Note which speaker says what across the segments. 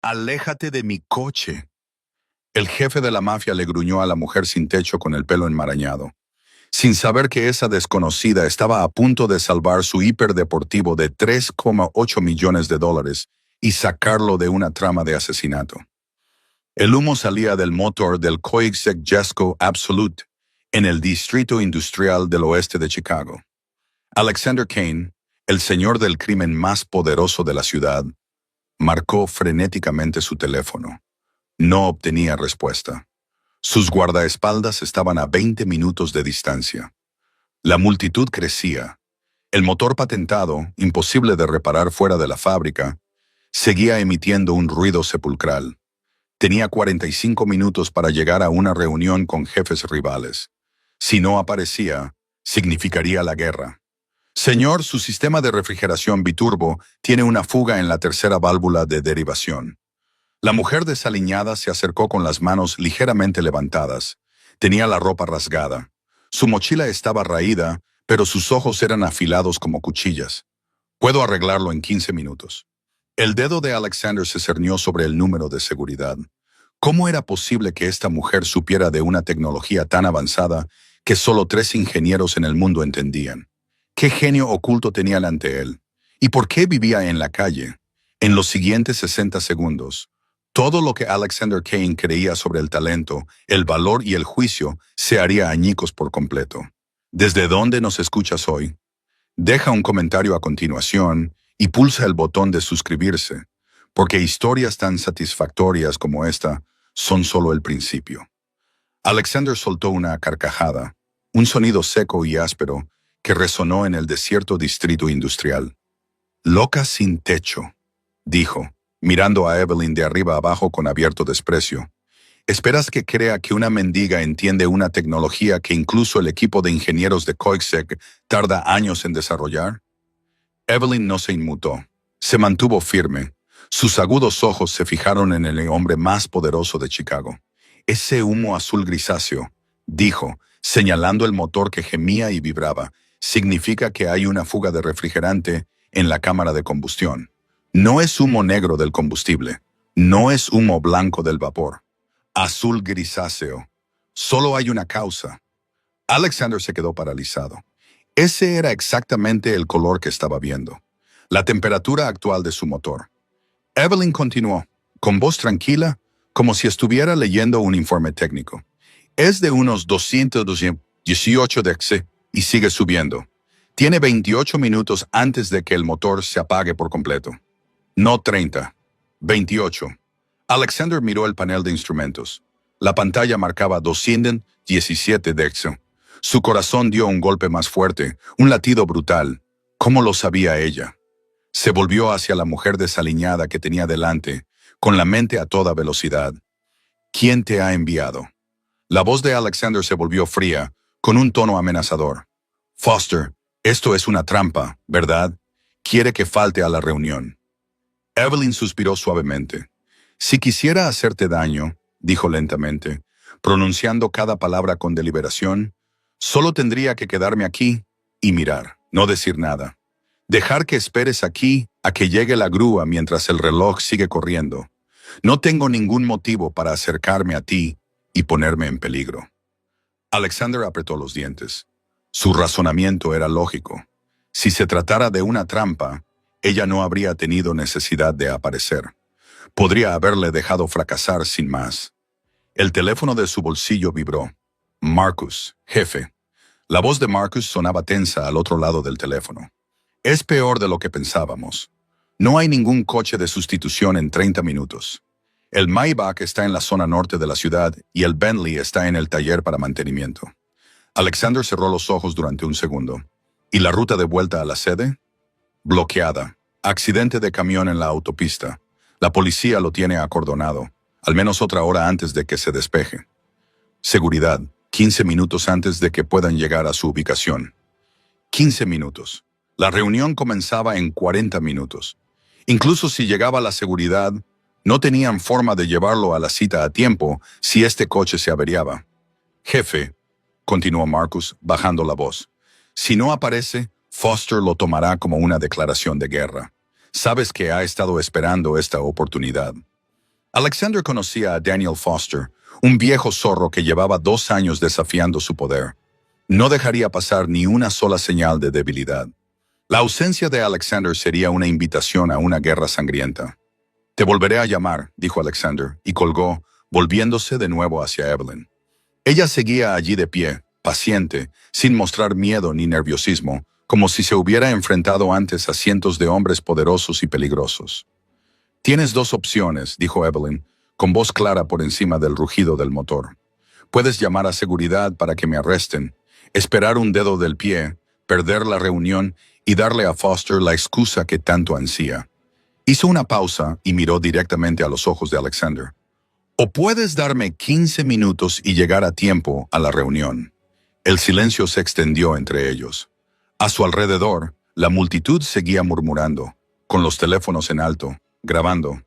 Speaker 1: Aléjate de mi coche. El jefe de la mafia le gruñó a la mujer sin techo con el pelo enmarañado, sin saber que esa desconocida estaba a punto de salvar su hiperdeportivo de 3,8 millones de dólares y sacarlo de una trama de asesinato. El humo salía del motor del Koenigsegg Jesko Absolute en el distrito industrial del oeste de Chicago. Alexander Kane, el señor del crimen más poderoso de la ciudad, marcó frenéticamente su teléfono. No obtenía respuesta. Sus guardaespaldas estaban a 20 minutos de distancia. La multitud crecía. El motor patentado, imposible de reparar fuera de la fábrica, seguía emitiendo un ruido sepulcral. Tenía 45 minutos para llegar a una reunión con jefes rivales. Si no aparecía, significaría la guerra. Señor, su sistema de refrigeración biturbo tiene una fuga en la tercera válvula de derivación. La mujer desaliñada se acercó con las manos ligeramente levantadas. Tenía la ropa rasgada. Su mochila estaba raída, pero sus ojos eran afilados como cuchillas. Puedo arreglarlo en 15 minutos. El dedo de Alexander se cernió sobre el número de seguridad. ¿Cómo era posible que esta mujer supiera de una tecnología tan avanzada que solo 3 ingenieros en el mundo entendían? ¿Qué genio oculto tenían ante él? ¿Y por qué vivía en la calle? En los siguientes 60 segundos, todo lo que Alexander Kane creía sobre el talento, el valor y el juicio se haría añicos por completo. ¿Desde dónde nos escuchas hoy? Deja un comentario a continuación y pulsa el botón de suscribirse, porque historias tan satisfactorias como esta son solo el principio. Alexander soltó una carcajada, un sonido seco y áspero que resonó en el desierto distrito industrial. «Loca sin techo», dijo, mirando a Evelyn de arriba abajo con abierto desprecio. ¿Esperas que crea que una mendiga entiende una tecnología que incluso el equipo de ingenieros de Koenigsegg tarda años en desarrollar? Evelyn no se inmutó. Se mantuvo firme. Sus agudos ojos se fijaron en el hombre más poderoso de Chicago. «Ese humo azul grisáceo», dijo, señalando el motor que gemía y vibraba, «significa que hay una fuga de refrigerante en la cámara de combustión. No es humo negro del combustible. No es humo blanco del vapor. Azul grisáceo. Solo hay una causa». Alexander se quedó paralizado. Ese era exactamente el color que estaba viendo. La temperatura actual de su motor. Evelyn continuó, con voz tranquila, como si estuviera leyendo un informe técnico. «Es de unos 218 dx y sigue subiendo. Tiene 28 minutos antes de que el motor se apague por completo. No 30, 28. Alexander miró el panel de instrumentos. La pantalla marcaba 217 dx. Su corazón dio un golpe más fuerte, un latido brutal. ¿Cómo lo sabía ella? Se volvió hacia la mujer desaliñada que tenía delante, con la mente a toda velocidad. «¿Quién te ha enviado?» La voz de Alexander se volvió fría, con un tono amenazador. «Foster, esto es una trampa, ¿verdad? Quiere que falte a la reunión». Evelyn suspiró suavemente. «Si quisiera hacerte daño», dijo lentamente, pronunciando cada palabra con deliberación, «solo tendría que quedarme aquí y mirar, no decir nada. Dejar que esperes aquí a que llegue la grúa mientras el reloj sigue corriendo. No tengo ningún motivo para acercarme a ti y ponerme en peligro». Alexander apretó los dientes. Su razonamiento era lógico. Si se tratara de una trampa, ella no habría tenido necesidad de aparecer. Podría haberle dejado fracasar sin más. El teléfono de su bolsillo vibró. «Marcus, jefe». La voz de Marcus sonaba tensa al otro lado del teléfono. «Es peor de lo que pensábamos. No hay ningún coche de sustitución en 30 minutos. El Maybach está en la zona norte de la ciudad y el Bentley está en el taller para mantenimiento». Alexander cerró los ojos durante un segundo. ¿Y la ruta de vuelta a la sede? Bloqueada. Accidente de camión en la autopista. La policía lo tiene acordonado, al menos otra hora antes de que se despeje. Seguridad, 15 minutos antes de que puedan llegar a su ubicación. 15 minutos. La reunión comenzaba en 40 minutos. Incluso si llegaba la seguridad, no tenían forma de llevarlo a la cita a tiempo si este coche se averiaba. «Jefe», continuó Marcus, bajando la voz, «si no aparece, Foster lo tomará como una declaración de guerra. Sabes que ha estado esperando esta oportunidad». Alexander conocía a Daniel Foster, un viejo zorro que llevaba 2 años desafiando su poder. No dejaría pasar ni una sola señal de debilidad. La ausencia de Alexander sería una invitación a una guerra sangrienta. «Te volveré a llamar», dijo Alexander, y colgó, volviéndose de nuevo hacia Evelyn. Ella seguía allí de pie, paciente, sin mostrar miedo ni nerviosismo, como si se hubiera enfrentado antes a cientos de hombres poderosos y peligrosos. «Tienes 2 opciones», dijo Evelyn, con voz clara por encima del rugido del motor. «Puedes llamar a seguridad para que me arresten, esperar un dedo del pie, perder la reunión y darle a Foster la excusa que tanto ansía». Hizo una pausa y miró directamente a los ojos de Alexander. «O puedes darme 15 minutos y llegar a tiempo a la reunión». El silencio se extendió entre ellos. A su alrededor, la multitud seguía murmurando, con los teléfonos en alto, grabando.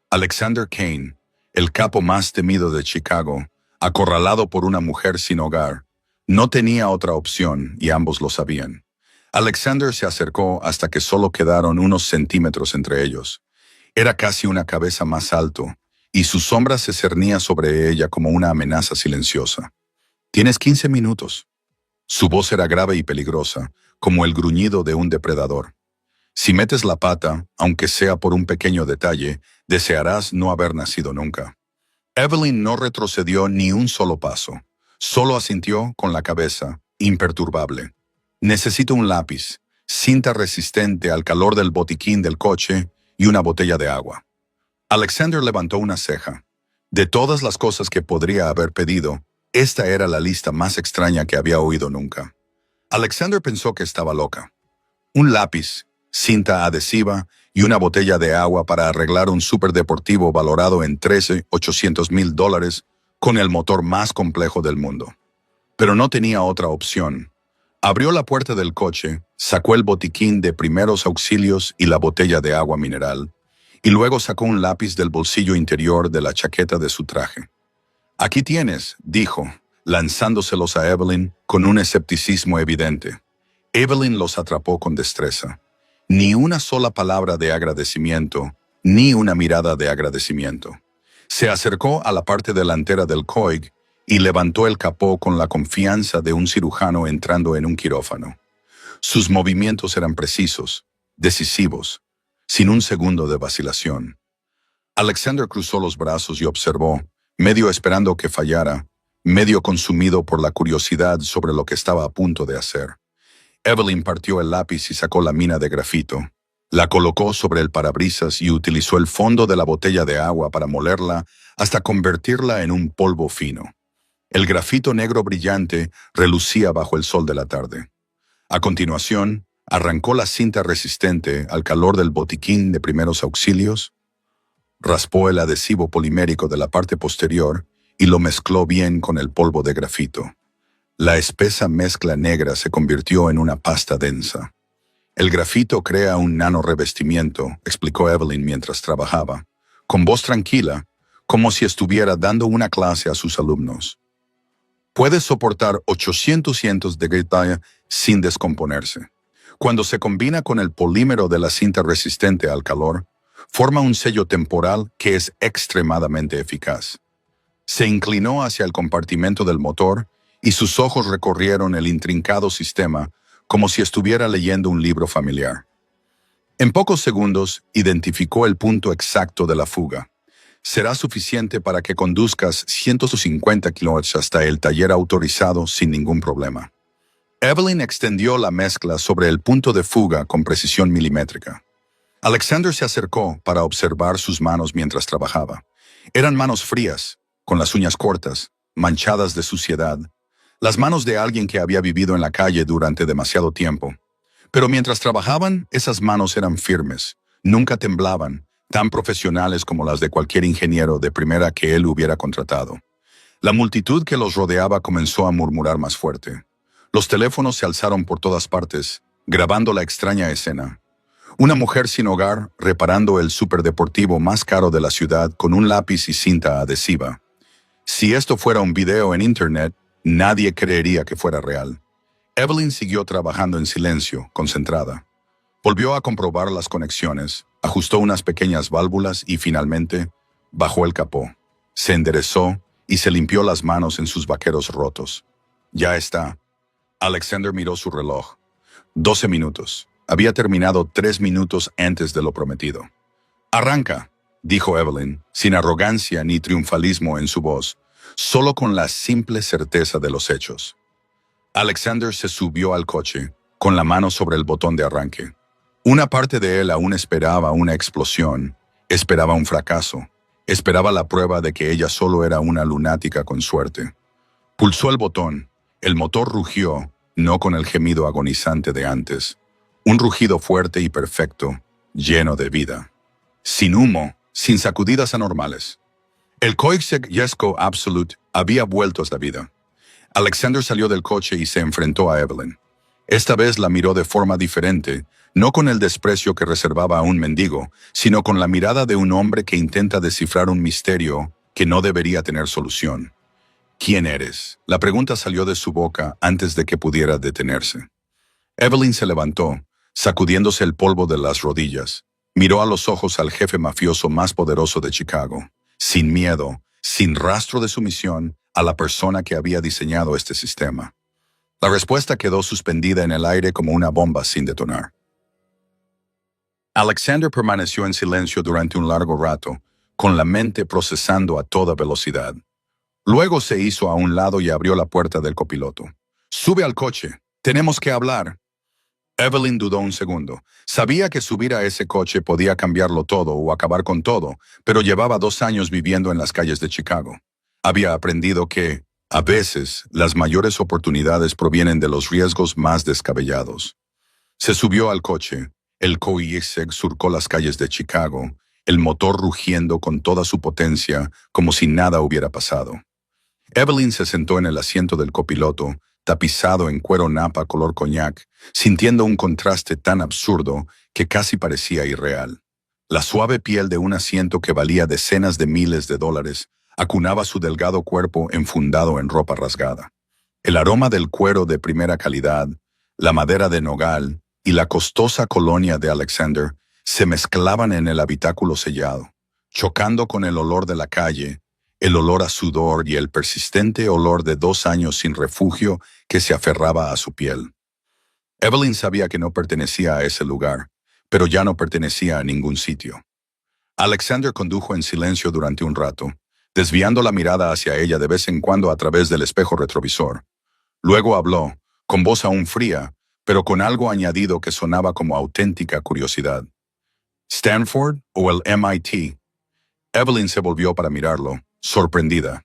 Speaker 1: Alexander Kane, el capo más temido de Chicago, acorralado por una mujer sin hogar, no tenía otra opción y ambos lo sabían. Alexander se acercó hasta que solo quedaron unos centímetros entre ellos. Era casi una cabeza más alto, y su sombra se cernía sobre ella como una amenaza silenciosa. «Tienes 15 minutos». Su voz era grave y peligrosa, como el gruñido de un depredador. «Si metes la pata, aunque sea por un pequeño detalle, desearás no haber nacido nunca». Evelyn no retrocedió ni un solo paso. Solo asintió con la cabeza, imperturbable. «Necesito un lápiz, cinta resistente al calor del botiquín del coche y una botella de agua». Alexander levantó una ceja. De todas las cosas que podría haber pedido, esta era la lista más extraña que había oído nunca. Alexander pensó que estaba loca. Un lápiz, cinta adhesiva y una botella de agua para arreglar un superdeportivo valorado en $13,800,000 con el motor más complejo del mundo. Pero no tenía otra opción. Abrió la puerta del coche, sacó el botiquín de primeros auxilios y la botella de agua mineral, y luego sacó un lápiz del bolsillo interior de la chaqueta de su traje. «Aquí tienes», dijo, lanzándoselos a Evelyn con un escepticismo evidente. Evelyn los atrapó con destreza. Ni una sola palabra de agradecimiento, ni una mirada de agradecimiento. Se acercó a la parte delantera del Coig y levantó el capó con la confianza de un cirujano entrando en un quirófano. Sus movimientos eran precisos, decisivos, sin un segundo de vacilación. Alexander cruzó los brazos y observó, medio esperando que fallara, medio consumido por la curiosidad sobre lo que estaba a punto de hacer. Evelyn partió el lápiz y sacó la mina de grafito. La colocó sobre el parabrisas y utilizó el fondo de la botella de agua para molerla hasta convertirla en un polvo fino. El grafito negro brillante relucía bajo el sol de la tarde. A continuación, arrancó la cinta resistente al calor del botiquín de primeros auxilios, raspó el adhesivo polimérico de la parte posterior y lo mezcló bien con el polvo de grafito. La espesa mezcla negra se convirtió en una pasta densa. «El grafito crea un nanorevestimiento», explicó Evelyn mientras trabajaba, con voz tranquila, como si estuviera dando una clase a sus alumnos. «Puede soportar 800 cientos de gritalla sin descomponerse. Cuando se combina con el polímero de la cinta resistente al calor, forma un sello temporal que es extremadamente eficaz». Se inclinó hacia el compartimento del motor y sus ojos recorrieron el intrincado sistema como si estuviera leyendo un libro familiar. En pocos segundos identificó el punto exacto de la fuga. «Será suficiente para que conduzcas 150 kilómetros hasta el taller autorizado sin ningún problema». Evelyn extendió la mezcla sobre el punto de fuga con precisión milimétrica. Alexander se acercó para observar sus manos mientras trabajaba. Eran manos frías, con las uñas cortas, manchadas de suciedad, las manos de alguien que había vivido en la calle durante demasiado tiempo. Pero mientras trabajaban, esas manos eran firmes, nunca temblaban, tan profesionales como las de cualquier ingeniero de primera que él hubiera contratado. La multitud que los rodeaba comenzó a murmurar más fuerte. Los teléfonos se alzaron por todas partes, grabando la extraña escena. Una mujer sin hogar reparando el superdeportivo más caro de la ciudad con un lápiz y cinta adhesiva. Si esto fuera un video en Internet, nadie creería que fuera real. Evelyn siguió trabajando en silencio, concentrada. Volvió a comprobar las conexiones, ajustó unas pequeñas válvulas y finalmente Bajó el capó, se enderezó y se limpió las manos en sus vaqueros rotos. Ya está. Alexander miró su reloj. 12 minutos. Había terminado 3 minutos antes de lo prometido. Arranca, dijo Evelyn, sin arrogancia ni triunfalismo en su voz, solo con la simple certeza de los hechos. Alexander se subió al coche, con la mano sobre el botón de arranque. Una parte de él aún esperaba una explosión, esperaba un fracaso, esperaba la prueba de que ella solo era una lunática con suerte. Pulsó el botón, el motor rugió, no con el gemido agonizante de antes, un rugido fuerte y perfecto, lleno de vida. Sin humo, sin sacudidas anormales. El Koenigsegg Jesko Absolute había vuelto a la vida. Alexander salió del coche y se enfrentó a Evelyn. Esta vez la miró de forma diferente, no con el desprecio que reservaba a un mendigo, sino con la mirada de un hombre que intenta descifrar un misterio que no debería tener solución. ¿Quién eres? La pregunta salió de su boca antes de que pudiera detenerse. Evelyn se levantó, sacudiéndose el polvo de las rodillas. Miró a los ojos al jefe mafioso más poderoso de Chicago, sin miedo, sin rastro de sumisión, a la persona que había diseñado este sistema. La respuesta quedó suspendida en el aire como una bomba sin detonar. Alexander permaneció en silencio durante un largo rato, con la mente procesando a toda velocidad. Luego se hizo a un lado y abrió la puerta del copiloto. «Sube al coche. Tenemos que hablar». Evelyn dudó un segundo. Sabía que subir a ese coche podía cambiarlo todo o acabar con todo, pero llevaba 2 años viviendo en las calles de Chicago. Había aprendido que, a veces, las mayores oportunidades provienen de los riesgos más descabellados. Se subió al coche. El Koenigsegg surcó las calles de Chicago, el motor rugiendo con toda su potencia, como si nada hubiera pasado. Evelyn se sentó en el asiento del copiloto, tapizado en cuero napa color coñac, sintiendo un contraste tan absurdo que casi parecía irreal. La suave piel de un asiento que valía decenas de miles de dólares acunaba su delgado cuerpo enfundado en ropa rasgada. El aroma del cuero de primera calidad, la madera de nogal y la costosa colonia de Alexander se mezclaban en el habitáculo sellado, chocando con el olor de la calle, el olor a sudor y el persistente olor de 2 años sin refugio que se aferraba a su piel. Evelyn sabía que no pertenecía a ese lugar, pero ya no pertenecía a ningún sitio. Alexander condujo en silencio durante un rato, desviando la mirada hacia ella de vez en cuando a través del espejo retrovisor. Luego habló, con voz aún fría, pero con algo añadido que sonaba como auténtica curiosidad. ¿Stanford o el MIT? Evelyn se volvió para mirarlo, sorprendida.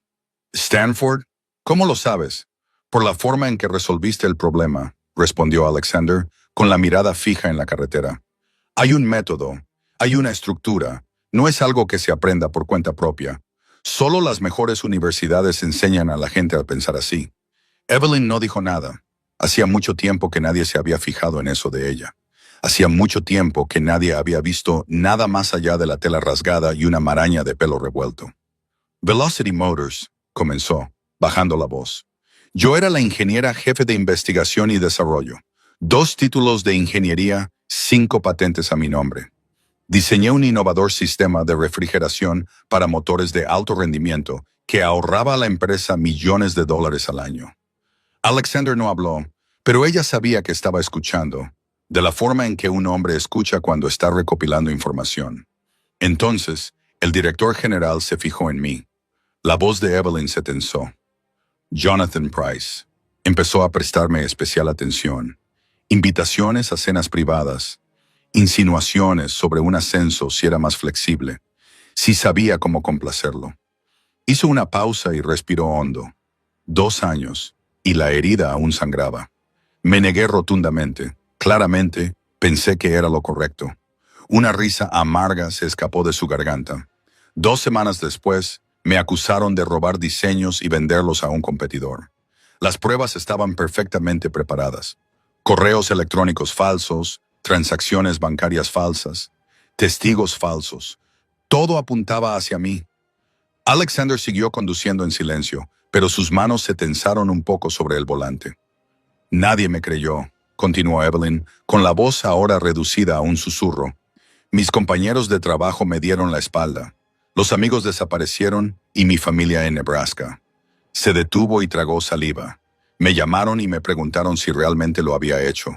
Speaker 1: ¿Stanford? ¿Cómo lo sabes? Por la forma en que resolviste el problema, respondió Alexander, con la mirada fija en la carretera. Hay un método, hay una estructura, no es algo que se aprenda por cuenta propia. Solo las mejores universidades enseñan a la gente a pensar así. Evelyn no dijo nada. Hacía mucho tiempo que nadie se había fijado en eso de ella. Hacía mucho tiempo que nadie había visto nada más allá de la tela rasgada y una maraña de pelo revuelto. Velocity Motors, comenzó, bajando la voz. Yo era la ingeniera jefe de investigación y desarrollo. 2 títulos de ingeniería, 5 patentes a mi nombre. Diseñé un innovador sistema de refrigeración para motores de alto rendimiento que ahorraba a la empresa millones de dólares al año. Alexander no habló, pero ella sabía que estaba escuchando, de la forma en que un hombre escucha cuando está recopilando información. Entonces, el director general se fijó en mí. La voz de Evelyn se tensó. Jonathan Price empezó a prestarme especial atención. Invitaciones a cenas privadas, insinuaciones sobre un ascenso si era más flexible, si sabía cómo complacerlo. Hizo una pausa y respiró hondo. 2 años, y la herida aún sangraba. Me negué rotundamente. Claramente, pensé que era lo correcto. Una risa amarga se escapó de su garganta. 2 semanas después, me acusaron de robar diseños y venderlos a un competidor. Las pruebas estaban perfectamente preparadas. Correos electrónicos falsos, transacciones bancarias falsas, testigos falsos. Todo apuntaba hacia mí. Alexander siguió conduciendo en silencio, pero sus manos se tensaron un poco sobre el volante. Nadie me creyó, continuó Evelyn, con la voz ahora reducida a un susurro. Mis compañeros de trabajo me dieron la espalda. Los amigos desaparecieron y mi familia en Nebraska. Se detuvo y tragó saliva. Me llamaron y me preguntaron si realmente lo había hecho.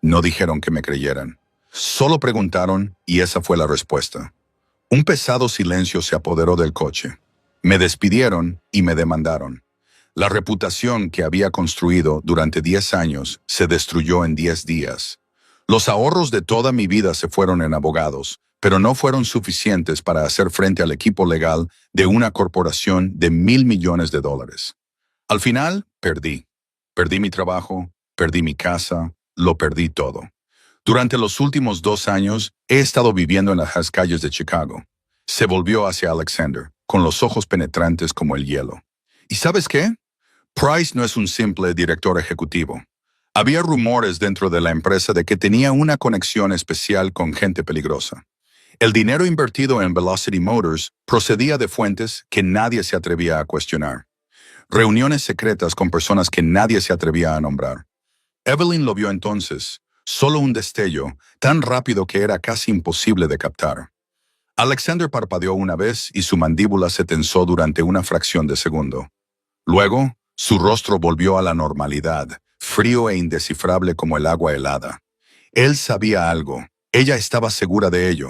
Speaker 1: No dijeron que me creyeran. Solo preguntaron y esa fue la respuesta. Un pesado silencio se apoderó del coche. Me despidieron y me demandaron. La reputación que había construido durante 10 años se destruyó en 10 días. Los ahorros de toda mi vida se fueron en abogados, pero no fueron suficientes para hacer frente al equipo legal de una corporación de $1,000 millones. Al final, perdí. Perdí mi trabajo, perdí mi casa, lo perdí todo. Durante los últimos 2 años, he estado viviendo en las calles de Chicago. Se volvió hacia Alexander, con los ojos penetrantes como el hielo. ¿Y sabes qué? Price no es un simple director ejecutivo. Había rumores dentro de la empresa de que tenía una conexión especial con gente peligrosa. El dinero invertido en Velocity Motors procedía de fuentes que nadie se atrevía a cuestionar. Reuniones secretas con personas que nadie se atrevía a nombrar. Evelyn lo vio entonces, solo un destello, tan rápido que era casi imposible de captar. Alexander parpadeó una vez y su mandíbula se tensó durante una fracción de segundo. Luego, su rostro volvió a la normalidad, frío e indescifrable como el agua helada. Él sabía algo. Ella estaba segura de ello.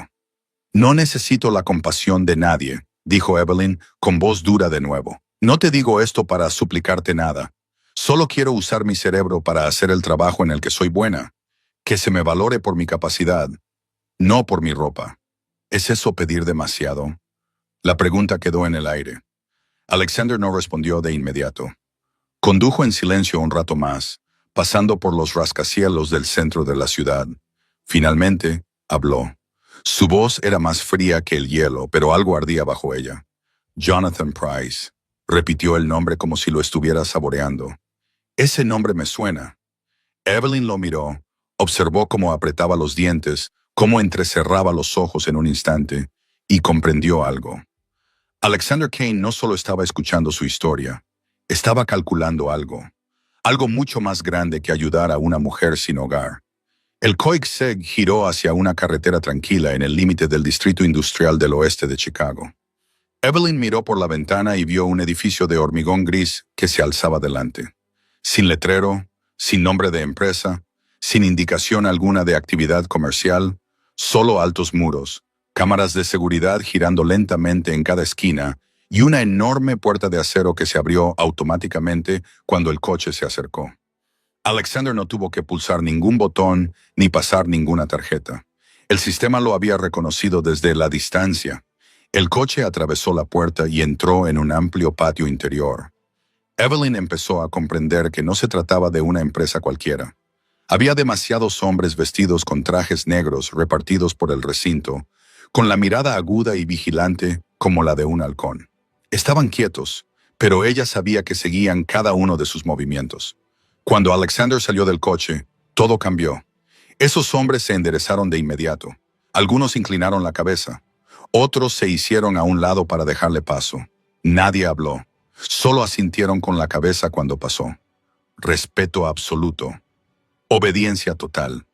Speaker 1: No necesito la compasión de nadie, dijo Evelyn con voz dura de nuevo. No te digo esto para suplicarte nada. Solo quiero usar mi cerebro para hacer el trabajo en el que soy buena. Que se me valore por mi capacidad, no por mi ropa. ¿Es eso pedir demasiado? La pregunta quedó en el aire. Alexander no respondió de inmediato. Condujo en silencio un rato más, pasando por los rascacielos del centro de la ciudad. Finalmente, habló. Su voz era más fría que el hielo, pero algo ardía bajo ella. Jonathan Price. Repitió el nombre como si lo estuviera saboreando. Ese nombre me suena. Evelyn lo miró, observó cómo apretaba los dientes, cómo entrecerraba los ojos en un instante, y comprendió algo. Alexander Kane no solo estaba escuchando su historia, estaba calculando algo. Algo mucho más grande que ayudar a una mujer sin hogar. El Koenigsegg giró hacia una carretera tranquila en el límite del distrito industrial del oeste de Chicago. Evelyn miró por la ventana y vio un edificio de hormigón gris que se alzaba delante. Sin letrero, sin nombre de empresa, sin indicación alguna de actividad comercial, solo altos muros, cámaras de seguridad girando lentamente en cada esquina y una enorme puerta de acero que se abrió automáticamente cuando el coche se acercó. Alexander no tuvo que pulsar ningún botón ni pasar ninguna tarjeta. El sistema lo había reconocido desde la distancia. El coche atravesó la puerta y entró en un amplio patio interior. Evelyn empezó a comprender que no se trataba de una empresa cualquiera. Había demasiados hombres vestidos con trajes negros repartidos por el recinto, con la mirada aguda y vigilante como la de un halcón. Estaban quietos, pero ella sabía que seguían cada uno de sus movimientos. Cuando Alexander salió del coche, todo cambió. Esos hombres se enderezaron de inmediato. Algunos inclinaron la cabeza. Otros se hicieron a un lado para dejarle paso. Nadie habló. Solo asintieron con la cabeza cuando pasó. Respeto absoluto. Obediencia total.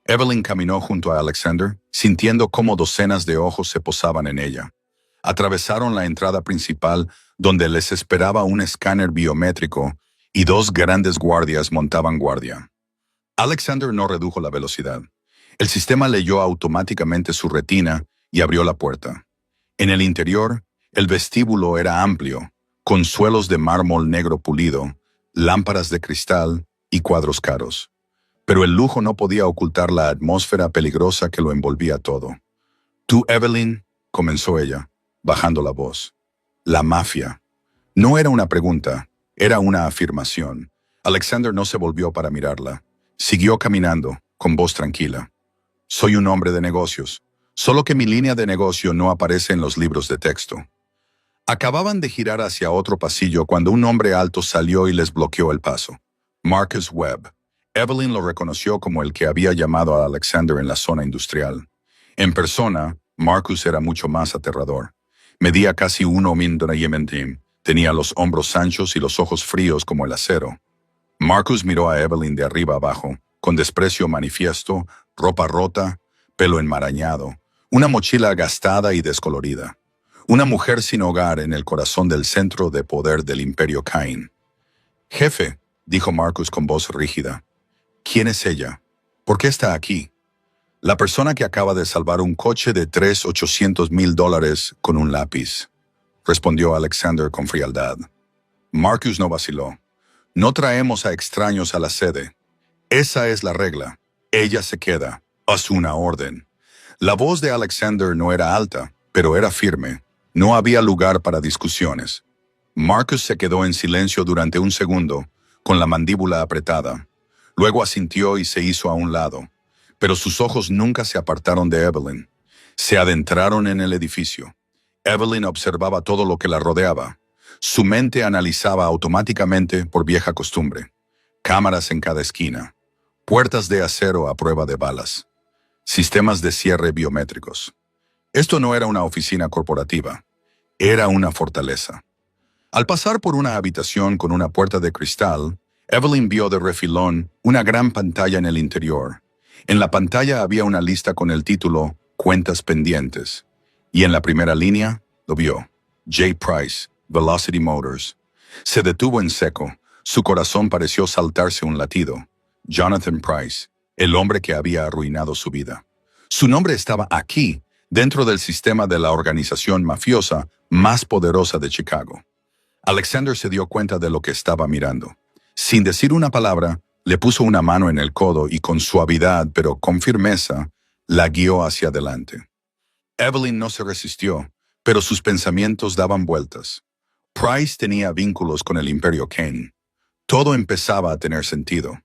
Speaker 1: Evelyn caminó junto a Alexander, sintiendo cómo docenas de ojos se posaban en ella. Atravesaron la entrada principal, donde les esperaba un escáner biométrico y 2 grandes guardias montaban guardia. Alexander no redujo la velocidad. El sistema leyó automáticamente su retina y abrió la puerta. En el interior, el vestíbulo era amplio, con suelos de mármol negro pulido, lámparas de cristal y cuadros caros. Pero el lujo no podía ocultar la atmósfera peligrosa que lo envolvía todo. «Tú, Evelyn», comenzó ella, bajando la voz. «La mafia». No era una pregunta, era una afirmación. Alexander no se volvió para mirarla. Siguió caminando, con voz tranquila. «Soy un hombre de negocios, solo que mi línea de negocio no aparece en los libros de texto». Acababan de girar hacia otro pasillo cuando un hombre alto salió y les bloqueó el paso. Marcus Webb. Evelyn lo reconoció como el que había llamado a Alexander en la zona industrial. En persona, Marcus era mucho más aterrador. Medía casi 1,90 m, tenía los hombros anchos y los ojos fríos como el acero. Marcus miró a Evelyn de arriba abajo, con desprecio manifiesto, ropa rota, pelo enmarañado, una mochila gastada y descolorida. Una mujer sin hogar en el corazón del centro de poder del Imperio Cain. Jefe, dijo Marcus con voz rígida. ¿Quién es ella? ¿Por qué está aquí? La persona que acaba de salvar un coche de $800,000 con un lápiz, respondió Alexander con frialdad. Marcus no vaciló. No traemos a extraños a la sede. Esa es la regla. Ella se queda. Haz una orden. La voz de Alexander no era alta, pero era firme. No había lugar para discusiones. Marcus se quedó en silencio durante un segundo, con la mandíbula apretada. Luego asintió y se hizo a un lado. Pero sus ojos nunca se apartaron de Evelyn. Se adentraron en el edificio. Evelyn observaba todo lo que la rodeaba. Su mente analizaba automáticamente por vieja costumbre. Cámaras en cada esquina. Puertas de acero a prueba de balas. Sistemas de cierre biométricos. Esto no era una oficina corporativa. Era una fortaleza. Al pasar por una habitación con una puerta de cristal, Evelyn vio de refilón una gran pantalla en el interior. En la pantalla había una lista con el título Cuentas pendientes. Y en la primera línea, lo vio. J. Price, Velocity Motors. Se detuvo en seco. Su corazón pareció saltarse un latido. Jonathan Price, el hombre que había arruinado su vida. Su nombre estaba aquí, dentro del sistema de la organización mafiosa más poderosa de Chicago. Alexander se dio cuenta de lo que estaba mirando. Sin decir una palabra, le puso una mano en el codo y con suavidad, pero con firmeza, la guió hacia adelante. Evelyn no se resistió, pero sus pensamientos daban vueltas. Price tenía vínculos con el Imperio Cain. Todo empezaba a tener sentido.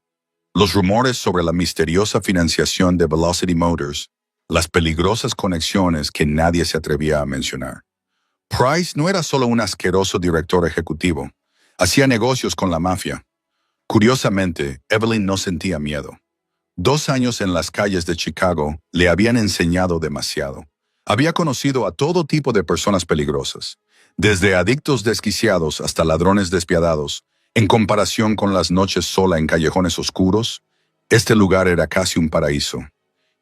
Speaker 1: Los rumores sobre la misteriosa financiación de Velocity Motors, las peligrosas conexiones que nadie se atrevía a mencionar. Price no era solo un asqueroso director ejecutivo, hacía negocios con la mafia. Curiosamente, Evelyn no sentía miedo. 2 años en las calles de Chicago le habían enseñado demasiado. Había conocido a todo tipo de personas peligrosas, desde adictos desquiciados hasta ladrones despiadados. En comparación con las noches sola en callejones oscuros, este lugar era casi un paraíso.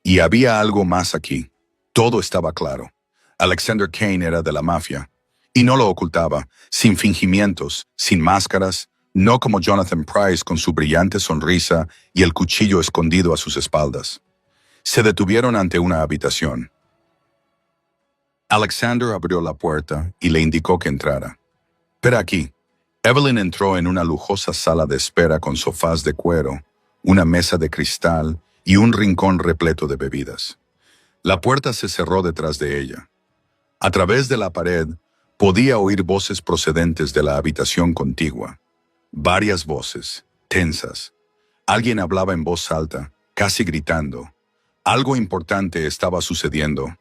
Speaker 1: Y había algo más aquí. Todo estaba claro. Alexander Cain era de la mafia, y no lo ocultaba, sin fingimientos, sin máscaras, no como Jonathan Price con su brillante sonrisa y el cuchillo escondido a sus espaldas. Se detuvieron ante una habitación. Alexander abrió la puerta y le indicó que entrara. «Espera aquí». Evelyn entró en una lujosa sala de espera con sofás de cuero, una mesa de cristal y un rincón repleto de bebidas. La puerta se cerró detrás de ella. A través de la pared, podía oír voces procedentes de la habitación contigua. Varias voces, tensas. Alguien hablaba en voz alta, casi gritando. Algo importante estaba sucediendo,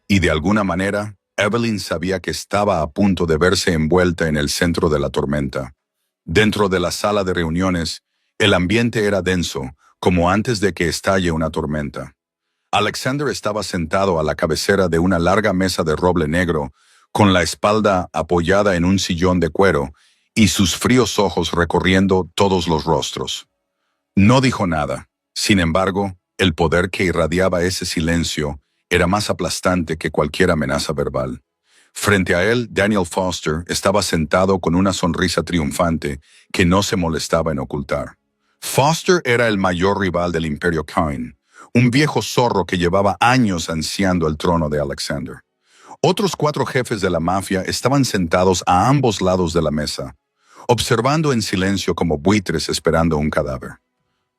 Speaker 1: y de alguna manera, Evelyn sabía que estaba a punto de verse envuelta en el centro de la tormenta. Dentro de la sala de reuniones, el ambiente era denso, como antes de que estalle una tormenta. Alexander estaba sentado a la cabecera de una larga mesa de roble negro, con la espalda apoyada en un sillón de cuero y sus fríos ojos recorriendo todos los rostros. No dijo nada. Sin embargo, el poder que irradiaba ese silencio era más aplastante que cualquier amenaza verbal. Frente a él, Daniel Foster estaba sentado con una sonrisa triunfante que no se molestaba en ocultar. Foster era el mayor rival del Imperio Cain, un viejo zorro que llevaba años ansiando el trono de Alexander. Otros 4 jefes de la mafia estaban sentados a ambos lados de la mesa, observando en silencio como buitres esperando un cadáver.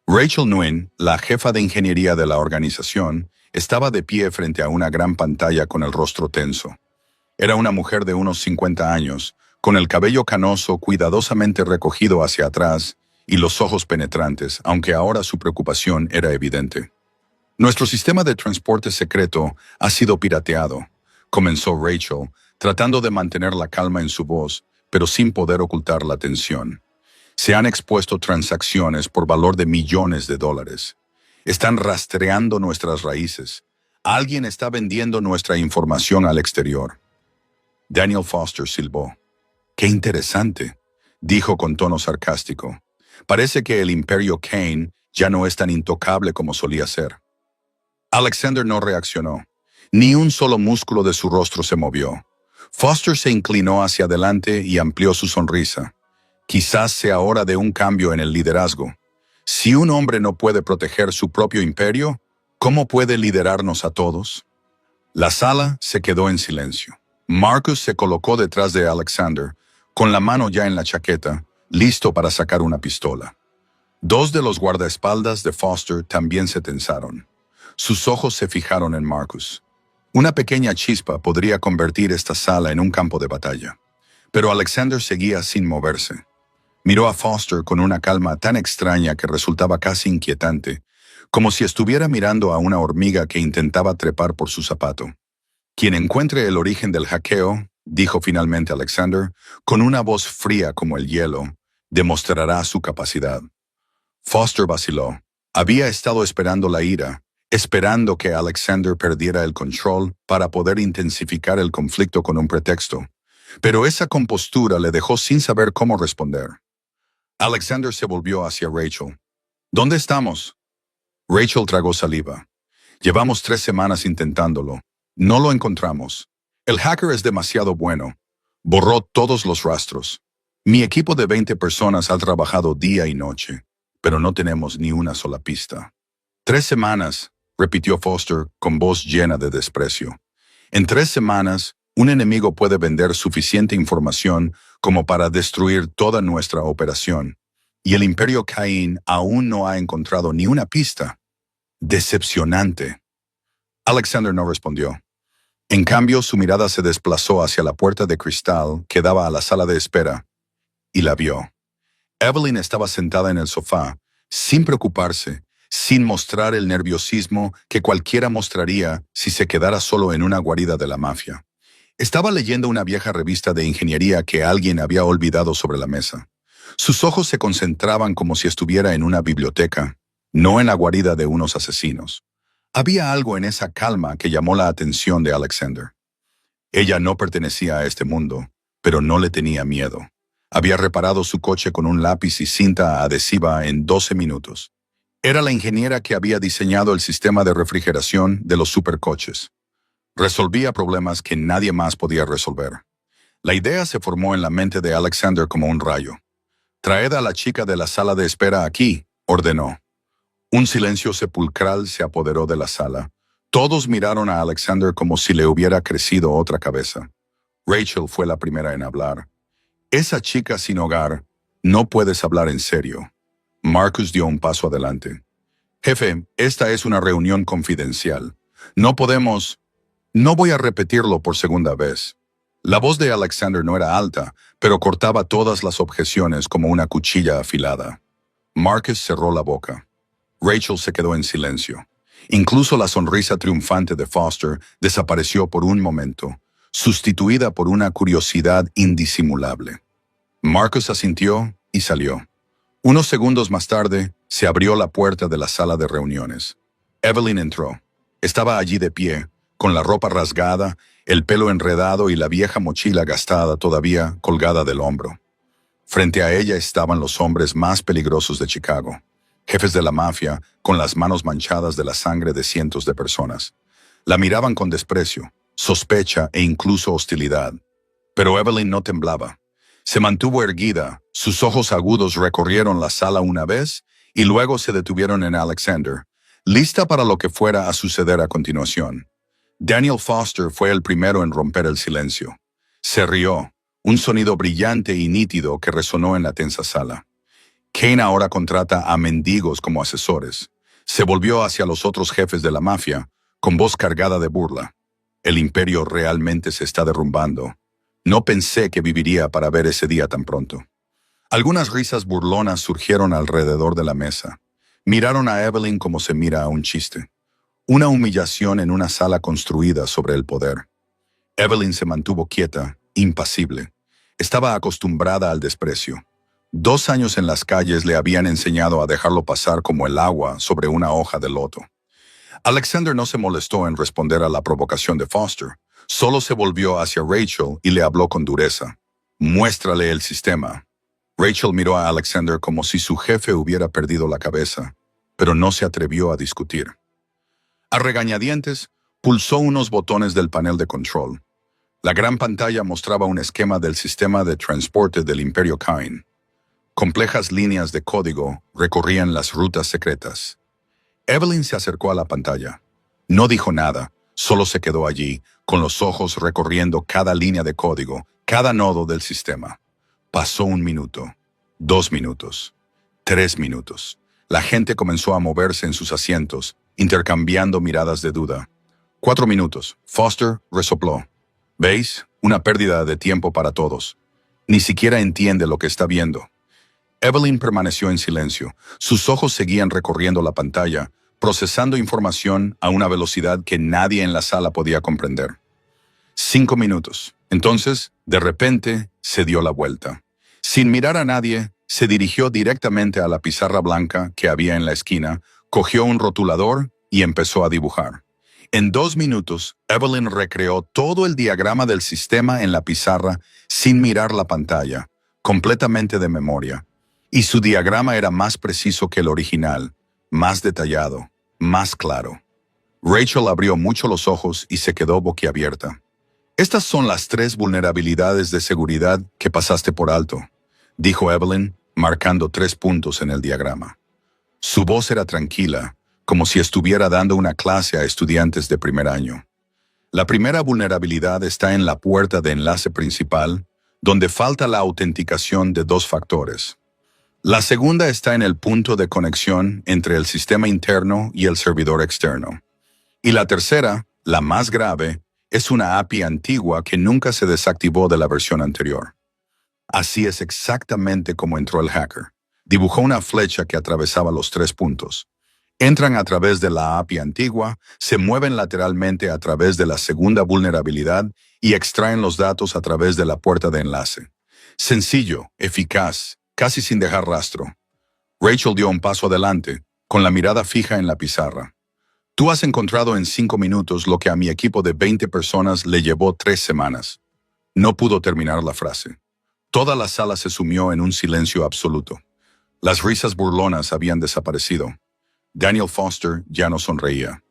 Speaker 1: Rachel Nguyen, la jefa de ingeniería de la organización, estaba de pie frente a una gran pantalla con el rostro tenso. Era una mujer de unos 50 años, con el cabello canoso cuidadosamente recogido hacia atrás y los ojos penetrantes, aunque ahora su preocupación era evidente. «Nuestro sistema de transporte secreto ha sido pirateado», comenzó Rachel, tratando de mantener la calma en su voz, pero sin poder ocultar la tensión. «Se han expuesto transacciones por valor de millones de dólares. Están rastreando nuestras raíces. Alguien está vendiendo nuestra información al exterior». Daniel Foster silbó. «Qué interesante», dijo con tono sarcástico. «Parece que el Imperio Cain ya no es tan intocable como solía ser». Alexander no reaccionó. Ni un solo músculo de su rostro se movió. Foster se inclinó hacia adelante y amplió su sonrisa. Quizás sea hora de un cambio en el liderazgo. Si un hombre no puede proteger su propio imperio, ¿cómo puede liderarnos a todos? La sala se quedó en silencio. Marcus se colocó detrás de Alexander, con la mano ya en la chaqueta, listo para sacar una pistola. Dos de los guardaespaldas de Foster también se tensaron. Sus ojos se fijaron en Marcus. Una pequeña chispa podría convertir esta sala en un campo de batalla. Pero Alexander seguía sin moverse. Miró a Foster con una calma tan extraña que resultaba casi inquietante, como si estuviera mirando a una hormiga que intentaba trepar por su zapato. Quien encuentre el origen del hackeo, dijo finalmente Alexander, con una voz fría como el hielo, demostrará su capacidad. Foster vaciló. Había estado esperando la ira, esperando que Alexander perdiera el control para poder intensificar el conflicto con un pretexto. Pero esa compostura le dejó sin saber cómo responder. Alexander se volvió hacia Rachel. ¿Dónde estamos? Rachel tragó saliva. Llevamos 3 semanas intentándolo. No lo encontramos. El hacker es demasiado bueno. Borró todos los rastros. Mi equipo de 20 personas ha trabajado día y noche, pero no tenemos ni una sola pista. 3 semanas, repitió Foster con voz llena de desprecio. En 3 semanas, un enemigo puede vender suficiente información como para destruir toda nuestra operación, y el Imperio Caín aún no ha encontrado ni una pista. Decepcionante. Alexander no respondió. En cambio, su mirada se desplazó hacia la puerta de cristal que daba a la sala de espera, y la vio. Evelyn estaba sentada en el sofá, sin preocuparse, sin mostrar el nerviosismo que cualquiera mostraría si se quedara solo en una guarida de la mafia. Estaba leyendo una vieja revista de ingeniería que alguien había olvidado sobre la mesa. Sus ojos se concentraban como si estuviera en una biblioteca, no en la guarida de unos asesinos. Había algo en esa calma que llamó la atención de Alexander. Ella no pertenecía a este mundo, pero no le tenía miedo. Había reparado su coche con un lápiz y cinta adhesiva en 12 minutos. Era la ingeniera que había diseñado el sistema de refrigeración de los supercoches. Resolvía problemas que nadie más podía resolver. La idea se formó en la mente de Alexander como un rayo. «Traed a la chica de la sala de espera aquí», ordenó. Un silencio sepulcral se apoderó de la sala. Todos miraron a Alexander como si le hubiera crecido otra cabeza. Rachel fue la primera en hablar. «Esa chica sin hogar, no puedes hablar en serio». Marcus dio un paso adelante. «Jefe, esta es una reunión confidencial. No podemos...» «No voy a repetirlo por segunda vez». La voz de Alexander no era alta, pero cortaba todas las objeciones como una cuchilla afilada. Marcus cerró la boca. Rachel se quedó en silencio. Incluso la sonrisa triunfante de Foster desapareció por un momento, sustituida por una curiosidad indisimulable. Marcus asintió y salió. Unos segundos más tarde, se abrió la puerta de la sala de reuniones. Evelyn entró. Estaba allí de pie, con la ropa rasgada, el pelo enredado y la vieja mochila gastada todavía colgada del hombro. Frente a ella estaban los hombres más peligrosos de Chicago, jefes de la mafia con las manos manchadas de la sangre de cientos de personas. La miraban con desprecio, sospecha e incluso hostilidad. Pero Evelyn no temblaba. Se mantuvo erguida, sus ojos agudos recorrieron la sala una vez y luego se detuvieron en Alexander, lista para lo que fuera a suceder a continuación. Daniel Foster fue el primero en romper el silencio. Se rió, un sonido brillante y nítido que resonó en la tensa sala. Kane ahora contrata a mendigos como asesores. Se volvió hacia los otros jefes de la mafia, con voz cargada de burla. El imperio realmente se está derrumbando. No pensé que viviría para ver ese día tan pronto. Algunas risas burlonas surgieron alrededor de la mesa. Miraron a Evelyn como se mira a un chiste. Una humillación en una sala construida sobre el poder. Evelyn se mantuvo quieta, impasible. Estaba acostumbrada al desprecio. 2 años en las calles le habían enseñado a dejarlo pasar como el agua sobre una hoja de loto. Alexander no se molestó en responder a la provocación de Foster. Solo se volvió hacia Rachel y le habló con dureza. «Muéstrale el sistema». Rachel miró a Alexander como si su jefe hubiera perdido la cabeza, pero no se atrevió a discutir. A regañadientes, pulsó unos botones del panel de control. La gran pantalla mostraba un esquema del sistema de transporte del Imperio Kain. Complejas líneas de código recorrían las rutas secretas. Evelyn se acercó a la pantalla. No dijo nada, solo se quedó allí, con los ojos recorriendo cada línea de código, cada nodo del sistema. Pasó 1 minuto, 2 minutos, 3 minutos. La gente comenzó a moverse en sus asientos, intercambiando miradas de duda. 4 minutos. Foster resopló. ¿Veis? Una pérdida de tiempo para todos. Ni siquiera entiende lo que está viendo. Evelyn permaneció en silencio. Sus ojos seguían recorriendo la pantalla, procesando información a una velocidad que nadie en la sala podía comprender. 5 minutos. Entonces, de repente, se dio la vuelta. Sin mirar a nadie, se dirigió directamente a la pizarra blanca que había en la esquina, cogió un rotulador y empezó a dibujar. En 2 minutos, Evelyn recreó todo el diagrama del sistema en la pizarra sin mirar la pantalla, completamente de memoria. Y su diagrama era más preciso que el original, más detallado, más claro. Rachel abrió mucho los ojos y se quedó boquiabierta. Estas son las 3 vulnerabilidades de seguridad que pasaste por alto, dijo Evelyn, marcando 3 puntos en el diagrama. Su voz era tranquila, como si estuviera dando una clase a estudiantes de primer año. La primera vulnerabilidad está en la puerta de enlace principal, donde falta la autenticación de 2 factores. La segunda está en el punto de conexión entre el sistema interno y el servidor externo. Y la tercera, la más grave, es una API antigua que nunca se desactivó de la versión anterior. Así es exactamente como entró el hacker. Dibujó una flecha que atravesaba los 3 puntos. Entran a través de la API antigua, se mueven lateralmente a través de la segunda vulnerabilidad y extraen los datos a través de la puerta de enlace. Sencillo, eficaz, casi sin dejar rastro. Rachel dio un paso adelante, con la mirada fija en la pizarra. Tú has encontrado en 5 minutos lo que a mi equipo de 20 personas le llevó 3 semanas. No pudo terminar la frase. Toda la sala se sumió en un silencio absoluto. Las risas burlonas habían desaparecido. Daniel Foster ya no sonreía.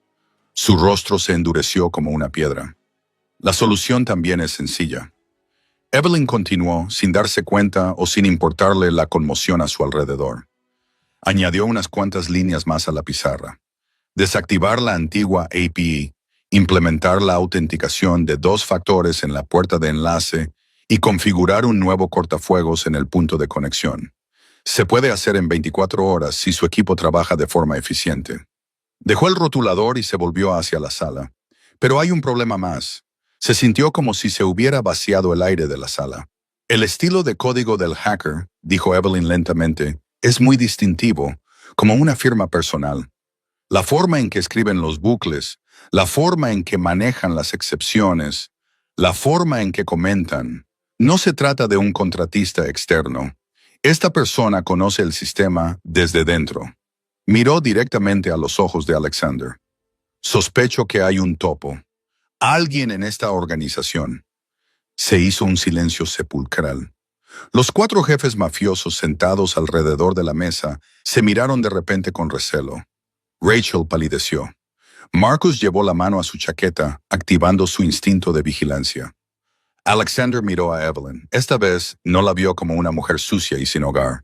Speaker 1: Su rostro se endureció como una piedra. La solución también es sencilla. Evelyn continuó sin darse cuenta o sin importarle la conmoción a su alrededor. Añadió unas cuantas líneas más a la pizarra. Desactivar la antigua API, implementar la autenticación de 2 factores en la puerta de enlace y configurar un nuevo cortafuegos en el punto de conexión. Se puede hacer en 24 horas si su equipo trabaja de forma eficiente. Dejó el rotulador y se volvió hacia la sala. Pero hay un problema más. Se sintió como si se hubiera vaciado el aire de la sala. El estilo de código del hacker, dijo Evelyn lentamente, es muy distintivo, como una firma personal. La forma en que escriben los bucles, la forma en que manejan las excepciones, la forma en que comentan. No se trata de un contratista externo. Esta persona conoce el sistema desde dentro. Miró directamente a los ojos de Alexander. Sospecho que hay un topo. Alguien en esta organización. Se hizo un silencio sepulcral. Los 4 jefes mafiosos sentados alrededor de la mesa se miraron de repente con recelo. Rachel palideció. Marcus llevó la mano a su chaqueta, activando su instinto de vigilancia. Alexander miró a Evelyn. Esta vez no la vio como una mujer sucia y sin hogar.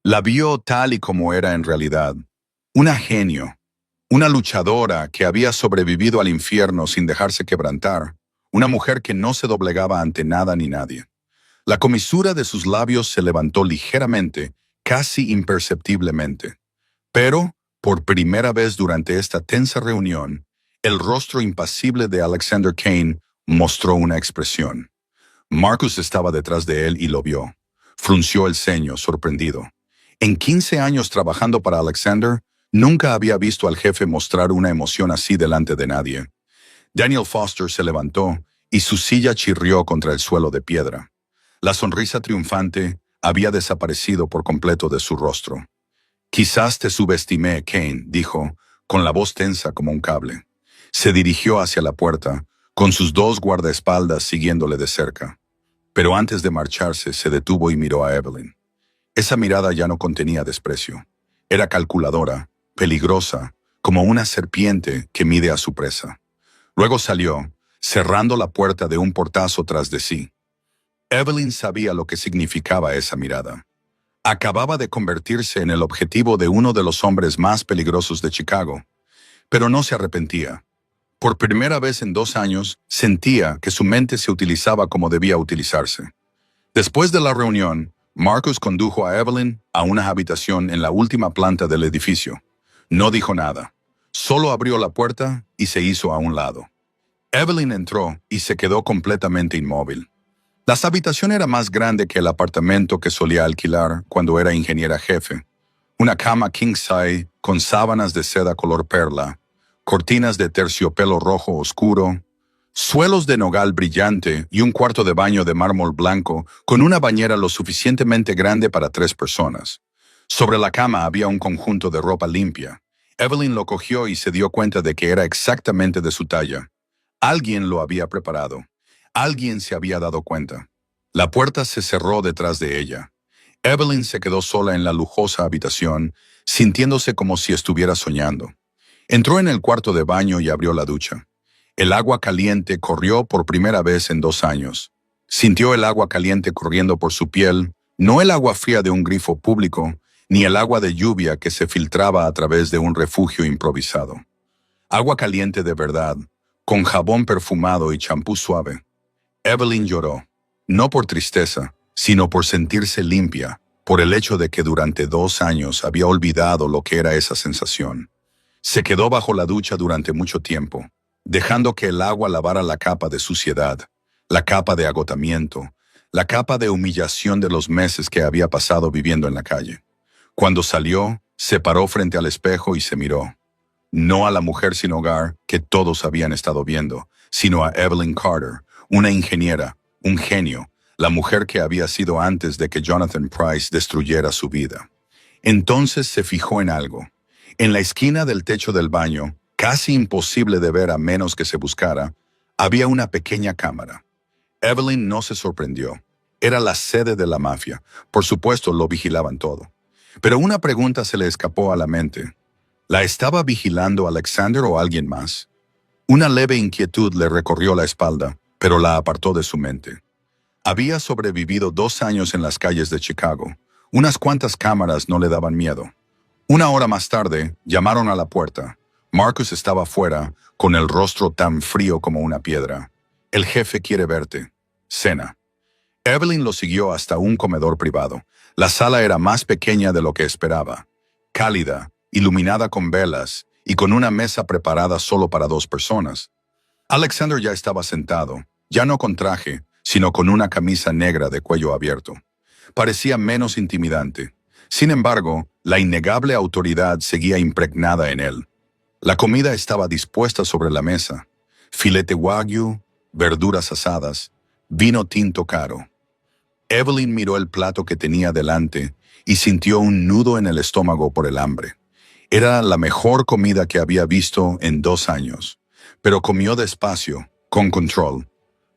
Speaker 1: La vio tal y como era en realidad. Una genio. Una luchadora que había sobrevivido al infierno sin dejarse quebrantar. Una mujer que no se doblegaba ante nada ni nadie. La comisura de sus labios se levantó ligeramente, casi imperceptiblemente. Pero, por primera vez durante esta tensa reunión, el rostro impasible de Alexander Kane mostró una expresión. Marcus estaba detrás de él y lo vio. Frunció el ceño, sorprendido. En 15 años trabajando para Alexander, nunca había visto al jefe mostrar una emoción así delante de nadie. Daniel Foster se levantó y su silla chirrió contra el suelo de piedra. La sonrisa triunfante había desaparecido por completo de su rostro. Quizás te subestimé, Kane, dijo, con la voz tensa como un cable. Se dirigió hacia la puerta, con sus 2 guardaespaldas siguiéndole de cerca. Pero antes de marcharse, se detuvo y miró a Evelyn. Esa mirada ya no contenía desprecio. Era calculadora, peligrosa, como una serpiente que mide a su presa. Luego salió, cerrando la puerta de un portazo tras de sí. Evelyn sabía lo que significaba esa mirada. Acababa de convertirse en el objetivo de uno de los hombres más peligrosos de Chicago, pero no se arrepentía. Por primera vez en 2 años, sentía que su mente se utilizaba como debía utilizarse. Después de la reunión, Marcus condujo a Evelyn a una habitación en la última planta del edificio. No dijo nada. Solo abrió la puerta y se hizo a un lado. Evelyn entró y se quedó completamente inmóvil. La habitación era más grande que el apartamento que solía alquilar cuando era ingeniera jefe. Una cama king size con sábanas de seda color perla, cortinas de terciopelo rojo oscuro, suelos de nogal brillante y un cuarto de baño de mármol blanco con una bañera lo suficientemente grande para 3 personas. Sobre la cama había un conjunto de ropa limpia. Evelyn lo cogió y se dio cuenta de que era exactamente de su talla. Alguien lo había preparado. Alguien se había dado cuenta. La puerta se cerró detrás de ella. Evelyn se quedó sola en la lujosa habitación, sintiéndose como si estuviera soñando. Entró en el cuarto de baño y abrió la ducha. El agua caliente corrió por primera vez en 2 años. Sintió el agua caliente corriendo por su piel, no el agua fría de un grifo público, ni el agua de lluvia que se filtraba a través de un refugio improvisado. Agua caliente de verdad, con jabón perfumado y champú suave. Evelyn lloró, no por tristeza, sino por sentirse limpia, por el hecho de que durante 2 años había olvidado lo que era esa sensación. Se quedó bajo la ducha durante mucho tiempo, dejando que el agua lavara la capa de suciedad, la capa de agotamiento, la capa de humillación de los meses que había pasado viviendo en la calle. Cuando salió, se paró frente al espejo y se miró. No a la mujer sin hogar que todos habían estado viendo, sino a Evelyn Carter, una ingeniera, un genio, la mujer que había sido antes de que Jonathan Pryce destruyera su vida. Entonces se fijó en algo. En la esquina del techo del baño, casi imposible de ver a menos que se buscara, había una pequeña cámara. Evelyn no se sorprendió. Era la sede de la mafia. Por supuesto, lo vigilaban todo. Pero una pregunta se le escapó a la mente. ¿La estaba vigilando Alexander o alguien más? Una leve inquietud le recorrió la espalda, pero la apartó de su mente. Había sobrevivido 2 años en las calles de Chicago. Unas cuantas cámaras no le daban miedo. 1 hora más tarde, llamaron a la puerta. Marcus estaba fuera, con el rostro tan frío como una piedra. El jefe quiere verte. Cena. Evelyn lo siguió hasta un comedor privado. La sala era más pequeña de lo que esperaba. Cálida, iluminada con velas y con una mesa preparada solo para 2 personas. Alexander ya estaba sentado, ya no con traje, sino con una camisa negra de cuello abierto. Parecía menos intimidante. Sin embargo, la innegable autoridad seguía impregnada en él. La comida estaba dispuesta sobre la mesa. Filete wagyu, verduras asadas, vino tinto caro. Evelyn miró el plato que tenía delante y sintió un nudo en el estómago por el hambre. Era la mejor comida que había visto en 2 años, pero comió despacio, con control.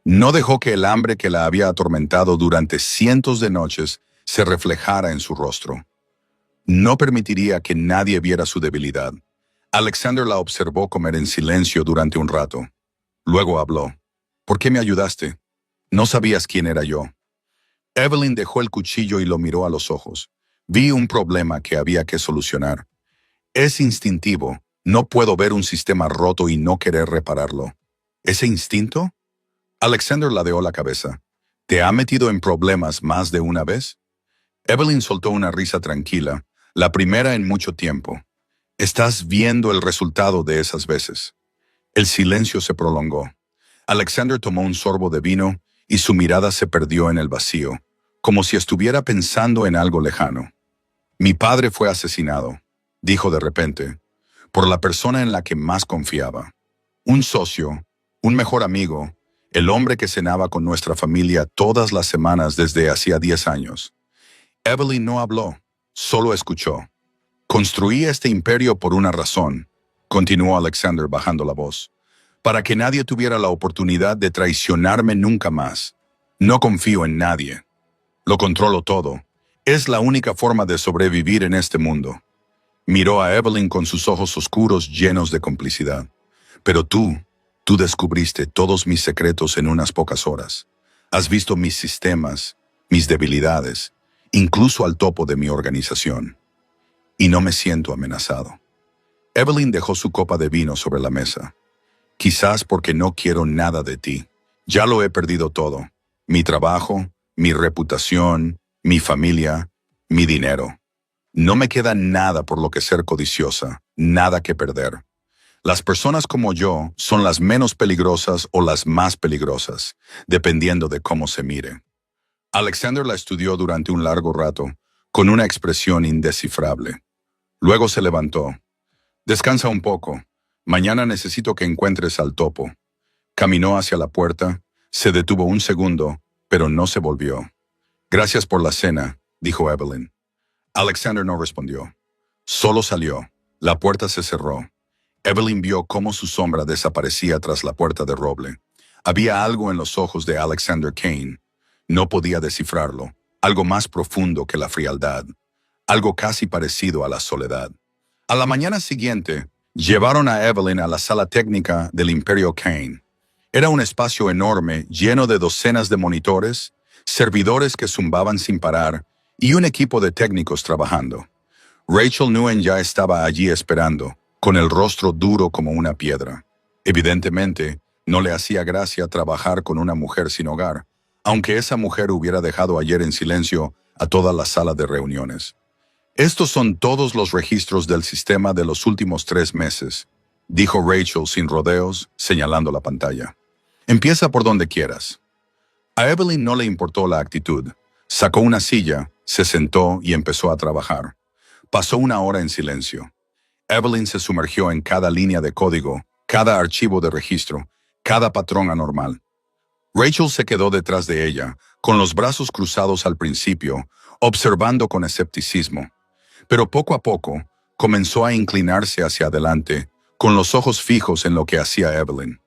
Speaker 1: No dejó que el hambre que la había atormentado durante cientos de noches se reflejara en su rostro. No permitiría que nadie viera su debilidad. Alexander la observó comer en silencio durante un rato. Luego habló. ¿Por qué me ayudaste? No sabías quién era yo. Evelyn dejó el cuchillo y lo miró a los ojos. Vi un problema que había que solucionar. Es instintivo. No puedo ver un sistema roto y no querer repararlo. ¿Ese instinto? Alexander ladeó la cabeza. ¿Te ha metido en problemas más de una vez? Evelyn soltó una risa tranquila, la primera en mucho tiempo. Estás viendo el resultado de esas veces. El silencio se prolongó. Alexander tomó un sorbo de vino y su mirada se perdió en el vacío, como si estuviera pensando en algo lejano. Mi padre fue asesinado, dijo de repente, por la persona en la que más confiaba. Un socio, un mejor amigo, el hombre que cenaba con nuestra familia todas las semanas desde hacía 10 años. Evelyn no habló, solo escuchó. Construí este imperio por una razón, continuó Alexander bajando la voz, para que nadie tuviera la oportunidad de traicionarme nunca más. No confío en nadie. Lo controlo todo. Es la única forma de sobrevivir en este mundo. Miró a Evelyn con sus ojos oscuros llenos de complicidad. Pero tú Tú descubriste todos mis secretos en unas pocas horas. Has visto mis sistemas, mis debilidades, incluso al topo de mi organización. Y no me siento amenazado. Evelyn dejó su copa de vino sobre la mesa. Quizás porque no quiero nada de ti. Ya lo he perdido todo. Mi trabajo, mi reputación, mi familia, mi dinero. No me queda nada por lo que ser codiciosa, nada que perder. Las personas como yo son las menos peligrosas o las más peligrosas, dependiendo de cómo se mire. Alexander la estudió durante un largo rato, con una expresión indescifrable. Luego se levantó. Descansa un poco. Mañana necesito que encuentres al topo. Caminó hacia la puerta, se detuvo un segundo, pero no se volvió. Gracias por la cena, dijo Evelyn. Alexander no respondió. Solo salió. La puerta se cerró. Evelyn vio cómo su sombra desaparecía tras la puerta de roble. Había algo en los ojos de Alexander Kane. No podía descifrarlo. Algo más profundo que la frialdad. Algo casi parecido a la soledad. A la mañana siguiente, llevaron a Evelyn a la sala técnica del Imperio Kane. Era un espacio enorme, lleno de docenas de monitores, servidores que zumbaban sin parar y un equipo de técnicos trabajando. Rachel Nguyen ya estaba allí esperando, con el rostro duro como una piedra. Evidentemente, no le hacía gracia trabajar con una mujer sin hogar, aunque esa mujer hubiera dejado ayer en silencio a toda la sala de reuniones. Estos son todos los registros del sistema de los últimos 3 meses, dijo Rachel sin rodeos, señalando la pantalla. Empieza por donde quieras. A Evelyn no le importó la actitud. Sacó una silla, se sentó y empezó a trabajar. Pasó 1 hora en silencio. Evelyn se sumergió en cada línea de código, cada archivo de registro, cada patrón anormal. Rachel se quedó detrás de ella, con los brazos cruzados al principio, observando con escepticismo. Pero poco a poco, comenzó a inclinarse hacia adelante, con los ojos fijos en lo que hacía Evelyn.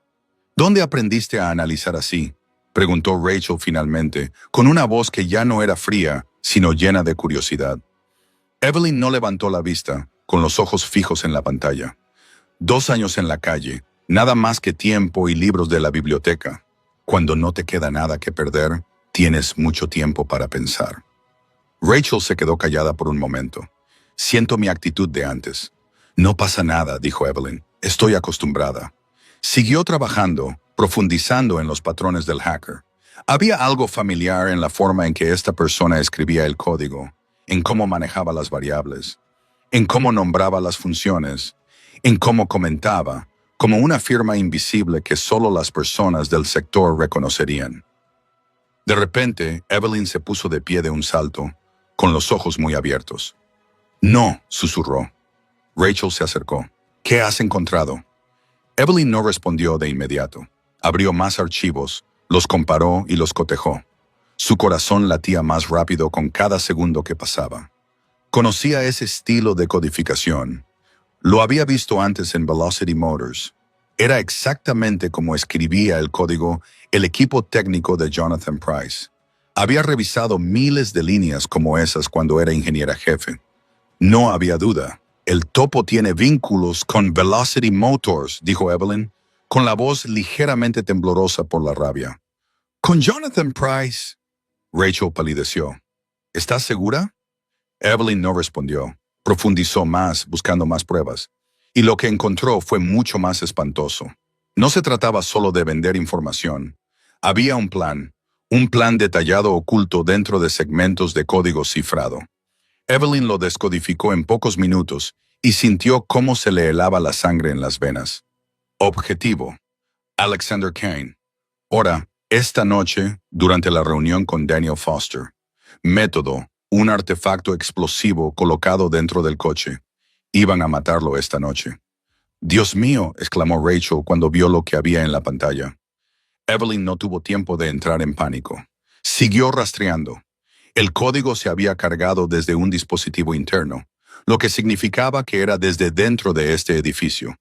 Speaker 1: ¿Dónde aprendiste a analizar así?, preguntó Rachel finalmente, con una voz que ya no era fría, sino llena de curiosidad. Evelyn no levantó la vista, con los ojos fijos en la pantalla. 2 años en la calle, nada más que tiempo y libros de la biblioteca. Cuando no te queda nada que perder, tienes mucho tiempo para pensar. Rachel se quedó callada por un momento. Siento mi actitud de antes. No pasa nada, dijo Evelyn. Estoy acostumbrada. Siguió trabajando, profundizando en los patrones del hacker. Había algo familiar en la forma en que esta persona escribía el código, en cómo manejaba las variables, en cómo nombraba las funciones, en cómo comentaba, como una firma invisible que solo las personas del sector reconocerían. De repente, Evelyn se puso de pie de un salto, con los ojos muy abiertos. No, susurró. Rachel se acercó. ¿Qué has encontrado? Evelyn no respondió de inmediato. Abrió más archivos, los comparó y los cotejó. Su corazón latía más rápido con cada segundo que pasaba. Conocía ese estilo de codificación. Lo había visto antes en Velocity Motors. Era exactamente como escribía el código el equipo técnico de Jonathan Price. Había revisado miles de líneas como esas cuando era ingeniera jefe. No había duda. El topo tiene vínculos con Velocity Motors, dijo Evelyn, con la voz ligeramente temblorosa por la rabia. ¿Con Jonathan Price? Rachel palideció. ¿Estás segura? Evelyn no respondió. Profundizó más, buscando más pruebas. Y lo que encontró fue mucho más espantoso. No se trataba solo de vender información. Había un plan detallado oculto dentro de segmentos de código cifrado. Evelyn lo descodificó en pocos minutos y sintió cómo se le helaba la sangre en las venas. Objetivo: Alexander Kane. Hora: esta noche, durante la reunión con Daniel Foster. Método: un artefacto explosivo colocado dentro del coche. Iban a matarlo esta noche. «Dios mío», exclamó Rachel cuando vio lo que había en la pantalla. Evelyn no tuvo tiempo de entrar en pánico. Siguió rastreando. El código se había cargado desde un dispositivo interno, lo que significaba que era desde dentro de este edificio.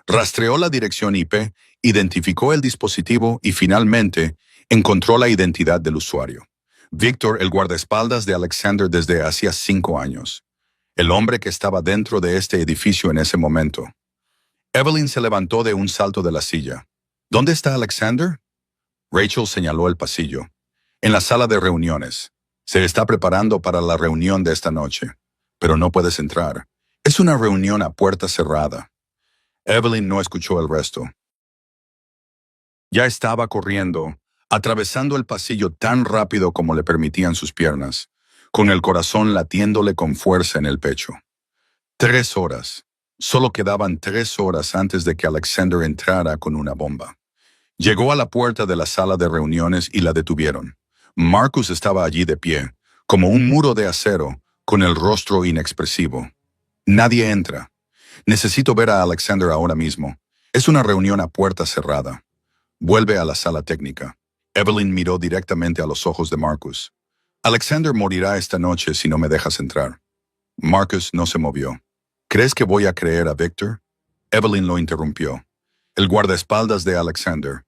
Speaker 1: Rastreó la dirección IP, identificó el dispositivo y finalmente encontró la identidad del usuario. Víctor, el guardaespaldas de Alexander desde hacía 5 años. El hombre que estaba dentro de este edificio en ese momento. Evelyn se levantó de un salto de la silla. ¿Dónde está Alexander? Rachel señaló el pasillo. En la sala de reuniones. Se está preparando para la reunión de esta noche. Pero no puedes entrar. Es una reunión a puerta cerrada. Evelyn no escuchó el resto. Ya estaba corriendo, atravesando el pasillo tan rápido como le permitían sus piernas, con el corazón latiéndole con fuerza en el pecho. 3 horas. Solo quedaban 3 horas antes de que Alexander entrara con una bomba. Llegó a la puerta de la sala de reuniones y la detuvieron. Marcus estaba allí de pie, como un muro de acero, con el rostro inexpresivo. Nadie entra. Necesito ver a Alexander ahora mismo. Es una reunión a puerta cerrada. Vuelve a la sala técnica. Evelyn miró directamente a los ojos de Marcus. Alexander morirá esta noche si no me dejas entrar. Marcus no se movió. ¿Crees que voy a creer a Victor? Evelyn lo interrumpió. El guardaespaldas de Alexander.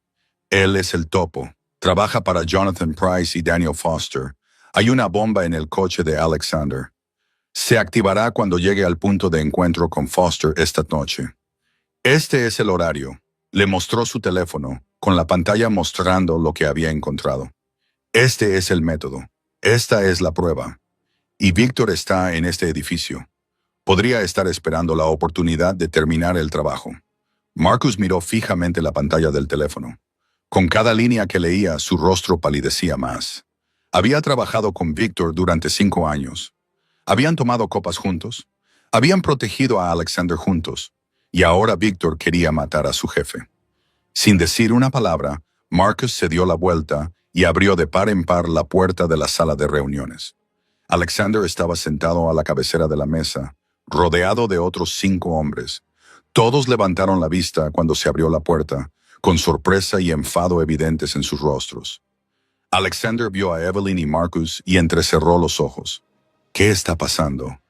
Speaker 1: Él es el topo. Trabaja para Jonathan Price y Daniel Foster. Hay una bomba en el coche de Alexander. Se activará cuando llegue al punto de encuentro con Foster esta noche. Este es el horario. Le mostró su teléfono, con la pantalla mostrando lo que había encontrado. Este es el método. Esta es la prueba. Y Víctor está en este edificio. Podría estar esperando la oportunidad de terminar el trabajo. Marcus miró fijamente la pantalla del teléfono. Con cada línea que leía, su rostro palidecía más. Había trabajado con Víctor durante 5 años. Habían tomado copas juntos. Habían protegido a Alexander juntos. Y ahora Víctor quería matar a su jefe. Sin decir una palabra, Marcus se dio la vuelta y abrió de par en par la puerta de la sala de reuniones. Alexander estaba sentado a la cabecera de la mesa, rodeado de otros 5 hombres. Todos levantaron la vista cuando se abrió la puerta, con sorpresa y enfado evidentes en sus rostros. Alexander vio a Evelyn y Marcus y entrecerró los ojos. ¿Qué está pasando?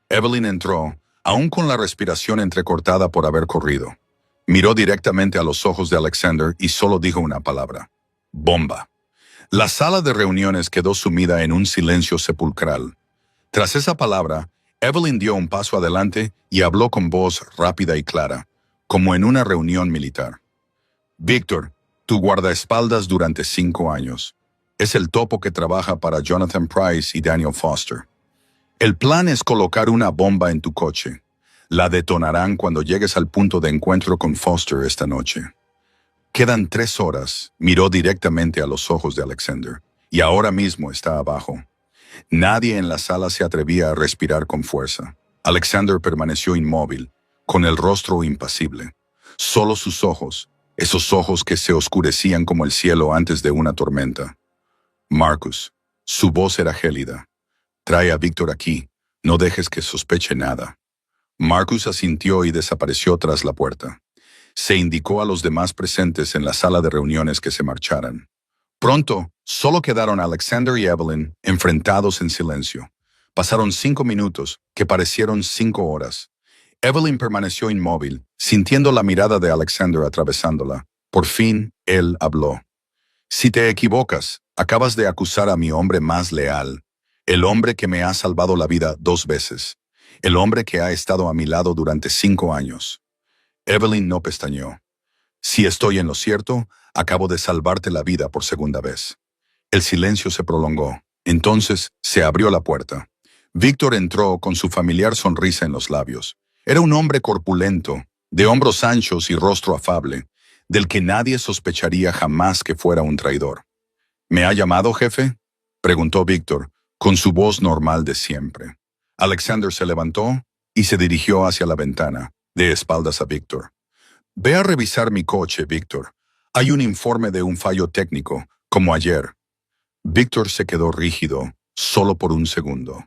Speaker 1: Evelyn entró, aún con la respiración entrecortada por haber corrido. Miró directamente a los ojos de Alexander y solo dijo una palabra. Bomba. La sala de reuniones quedó sumida en un silencio sepulcral. Tras esa palabra, Evelyn dio un paso adelante y habló con voz rápida y clara, como en una reunión militar. Víctor, tu guardaespaldas durante 5 años. Es el topo que trabaja para Jonathan Price y Daniel Foster. El plan es colocar una bomba en tu coche. La detonarán cuando llegues al punto de encuentro con Foster esta noche. Quedan 3 horas, miró directamente a los ojos de Alexander, y ahora mismo está abajo. Nadie en la sala se atrevía a respirar con fuerza. Alexander permaneció inmóvil, con el rostro impasible. Solo sus ojos, esos ojos que se oscurecían como el cielo antes de una tormenta. Marcus, su voz era gélida. Trae a Víctor aquí, no dejes que sospeche nada. Marcus asintió y desapareció tras la puerta. Se indicó a los demás presentes en la sala de reuniones que se marcharan. Pronto, solo quedaron Alexander y Evelyn enfrentados en silencio. Pasaron 5 minutos, que parecieron 5 horas. Evelyn permaneció inmóvil, sintiendo la mirada de Alexander atravesándola. Por fin, él habló. Si te equivocas, acabas de acusar a mi hombre más leal, el hombre que me ha salvado la vida 2 veces, el hombre que ha estado a mi lado durante 5 años. Evelyn no pestañeó. Si estoy en lo cierto, acabo de salvarte la vida por 2ª vez. El silencio se prolongó. Entonces se abrió la puerta. Víctor entró con su familiar sonrisa en los labios. Era un hombre corpulento, de hombros anchos y rostro afable, del que nadie sospecharía jamás que fuera un traidor. ¿Me ha llamado, jefe?, preguntó Víctor, con su voz normal de siempre. Alexander se levantó y se dirigió hacia la ventana, de espaldas a Víctor. Ve a revisar mi coche, Víctor. Hay un informe de un fallo técnico, como ayer. Víctor se quedó rígido, solo por un segundo.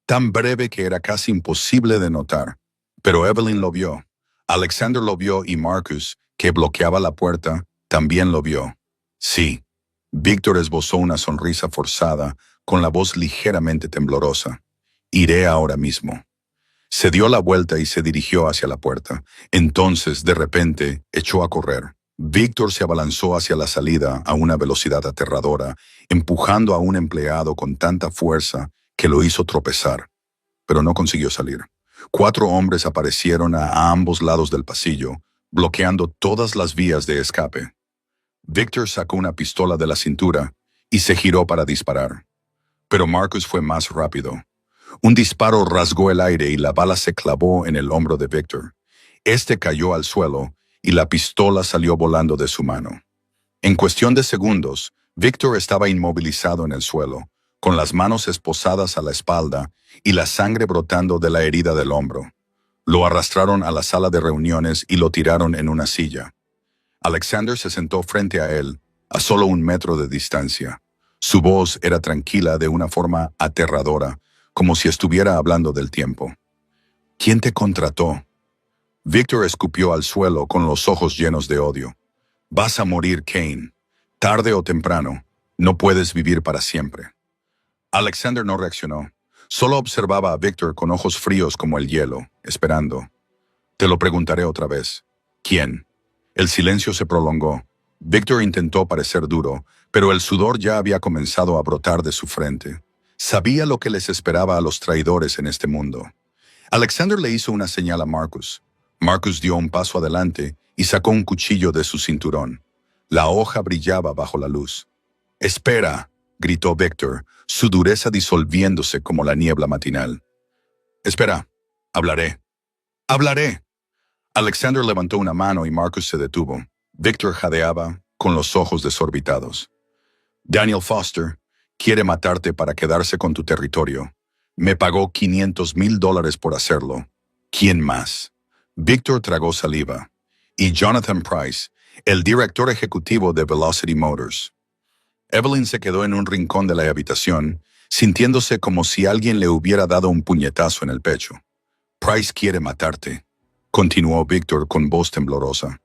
Speaker 1: Tan breve que era casi imposible de notar. Pero Evelyn lo vio. Alexander lo vio y Marcus, que bloqueaba la puerta, también lo vio. Sí. Víctor esbozó una sonrisa forzada, con la voz ligeramente temblorosa. Iré ahora mismo. Se dio la vuelta y se dirigió hacia la puerta. Entonces, de repente, echó a correr. Víctor se abalanzó hacia la salida a una velocidad aterradora, empujando a un empleado con tanta fuerza que lo hizo tropezar. Pero no consiguió salir. 4 hombres aparecieron a ambos lados del pasillo, bloqueando todas las vías de escape. Victor sacó una pistola de la cintura y se giró para disparar. Pero Marcus fue más rápido. Un disparo rasgó el aire y la bala se clavó en el hombro de Victor. Este cayó al suelo y la pistola salió volando de su mano. En cuestión de segundos, Victor estaba inmovilizado en el suelo, con las manos esposadas a la espalda y la sangre brotando de la herida del hombro. Lo arrastraron a la sala de reuniones y lo tiraron en una silla. Alexander se sentó frente a él, a solo 1 metro de distancia. Su voz era tranquila de una forma aterradora, como si estuviera hablando del tiempo. ¿Quién te contrató? Victor escupió al suelo con los ojos llenos de odio. Vas a morir, Kane. Tarde o temprano, no puedes vivir para siempre. Alexander no reaccionó. Solo observaba a Victor con ojos fríos como el hielo, esperando. Te lo preguntaré otra vez. ¿Quién? El silencio se prolongó. Victor intentó parecer duro, pero el sudor ya había comenzado a brotar de su frente. Sabía lo que les esperaba a los traidores en este mundo. Alexander le hizo una señal a Marcus. Marcus dio un paso adelante y sacó un cuchillo de su cinturón. La hoja brillaba bajo la luz. «Espera», gritó Victor, su dureza disolviéndose como la niebla matinal. «Espera, hablaré. ¡Hablaré!». Alexander levantó una mano y Marcus se detuvo. Victor jadeaba, con los ojos desorbitados. «Daniel Foster quiere matarte para quedarse con tu territorio. Me pagó $500,000 por hacerlo. ¿Quién más?». Victor tragó saliva. «Y Jonathan Price, el director ejecutivo de Velocity Motors». Evelyn se quedó en un rincón de la habitación, sintiéndose como si alguien le hubiera dado un puñetazo en el pecho. «Price quiere matarte», continuó Victor con voz temblorosa,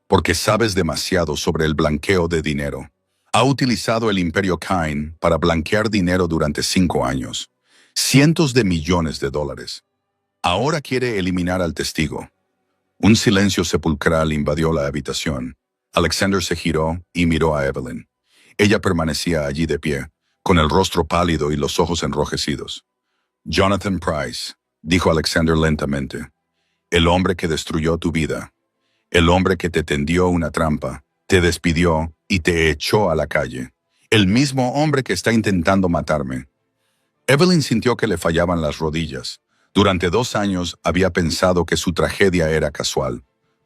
Speaker 1: «porque sabes demasiado sobre el blanqueo de dinero. Ha utilizado el Imperio Kane para blanquear dinero durante 5 años. Cientos de millones de dólares. Ahora quiere eliminar al testigo». Un silencio sepulcral invadió la habitación. Alexander se giró y miró a Evelyn. Ella permanecía allí de pie, con el rostro pálido y los ojos enrojecidos. «Jonathan Price», dijo Alexander lentamente, «el hombre que destruyó tu vida, el hombre que te tendió una trampa, te despidió y te echó a la calle, el mismo hombre que está intentando matarme». Evelyn sintió que le fallaban las rodillas. Durante 2 años había pensado que su tragedia era casual.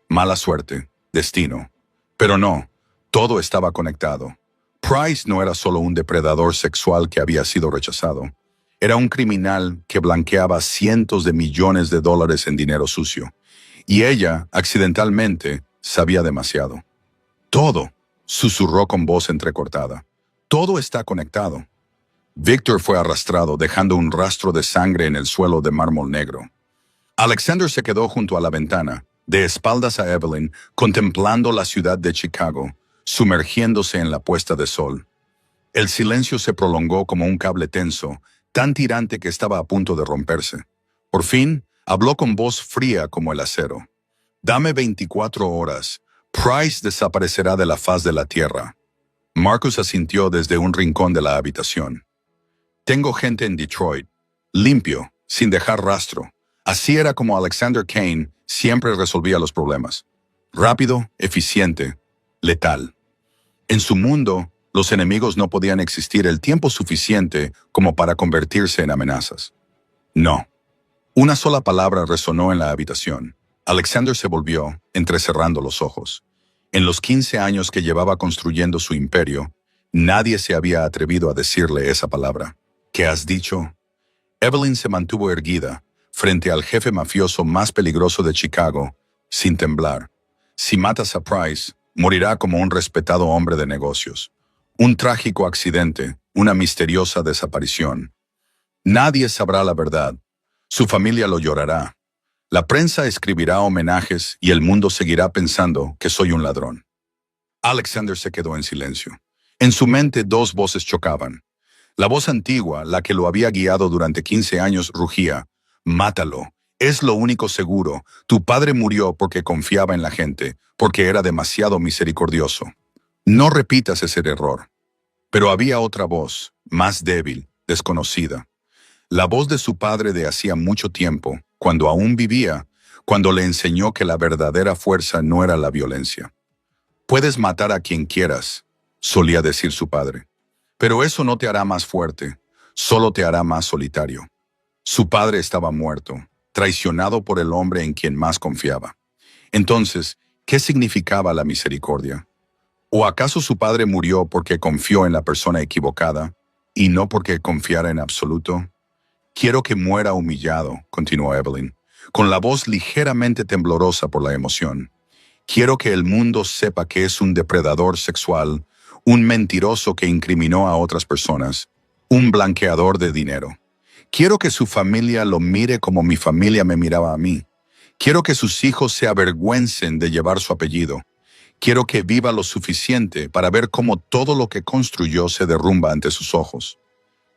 Speaker 1: Mala suerte, destino. Pero no, todo estaba conectado. Price no era solo un depredador sexual que había sido rechazado. Era un criminal que blanqueaba cientos de millones de dólares en dinero sucio. Y ella, accidentalmente, sabía demasiado. «Todo», susurró con voz entrecortada. «Todo está conectado». Victor fue arrastrado, dejando un rastro de sangre en el suelo de mármol negro. Alexander se quedó junto a la ventana, de espaldas a Evelyn, contemplando la ciudad de Chicago, sumergiéndose en la puesta de sol. El silencio se prolongó como un cable tenso, tan tirante que estaba a punto de romperse. Por fin, habló con voz fría como el acero. «Dame 24 horas. Price desaparecerá de la faz de la tierra». Marcus asintió desde un rincón de la habitación. «Tengo gente en Detroit. Limpio, sin dejar rastro». Así era como Alexander Kane siempre resolvía los problemas. Rápido, eficiente, letal. En su mundo, los enemigos no podían existir el tiempo suficiente como para convertirse en amenazas. No. Una sola palabra resonó en la habitación. Alexander se volvió, entrecerrando los ojos. En los 15 años que llevaba construyendo su imperio, nadie se había atrevido a decirle esa palabra. «¿Qué has dicho?». Evelyn se mantuvo erguida, frente al jefe mafioso más peligroso de Chicago, sin temblar. «Si matas a Price, morirá como un respetado hombre de negocios. Un trágico accidente, una misteriosa desaparición. Nadie sabrá la verdad. Su familia lo llorará. La prensa escribirá homenajes y el mundo seguirá pensando que soy un ladrón». Alexander se quedó en silencio. En su mente 2 voces chocaban. La voz antigua, la que lo había guiado durante 15 años, rugía: «Mátalo. Es lo único seguro. Tu padre murió porque confiaba en la gente, porque era demasiado misericordioso. No repitas ese error». Pero había otra voz, más débil, desconocida. La voz de su padre de hacía mucho tiempo, cuando aún vivía, cuando le enseñó que la verdadera fuerza no era la violencia. Puedes matar a quien quieras, solía decir su padre. Pero eso no te hará más fuerte, solo te hará más solitario. Su padre estaba muerto, traicionado por el hombre en quien más confiaba. Entonces, ¿qué significaba la misericordia? ¿O acaso su padre murió porque confió en la persona equivocada y no porque confiara en absoluto? Quiero que muera humillado, continuó Evelyn, con la voz ligeramente temblorosa por la emoción. Quiero que el mundo sepa que es un depredador sexual, un mentiroso que incriminó a otras personas, un blanqueador de dinero. Quiero que su familia lo mire como mi familia me miraba a mí. Quiero que sus hijos se avergüencen de llevar su apellido. Quiero que viva lo suficiente para ver cómo todo lo que construyó se derrumba ante sus ojos.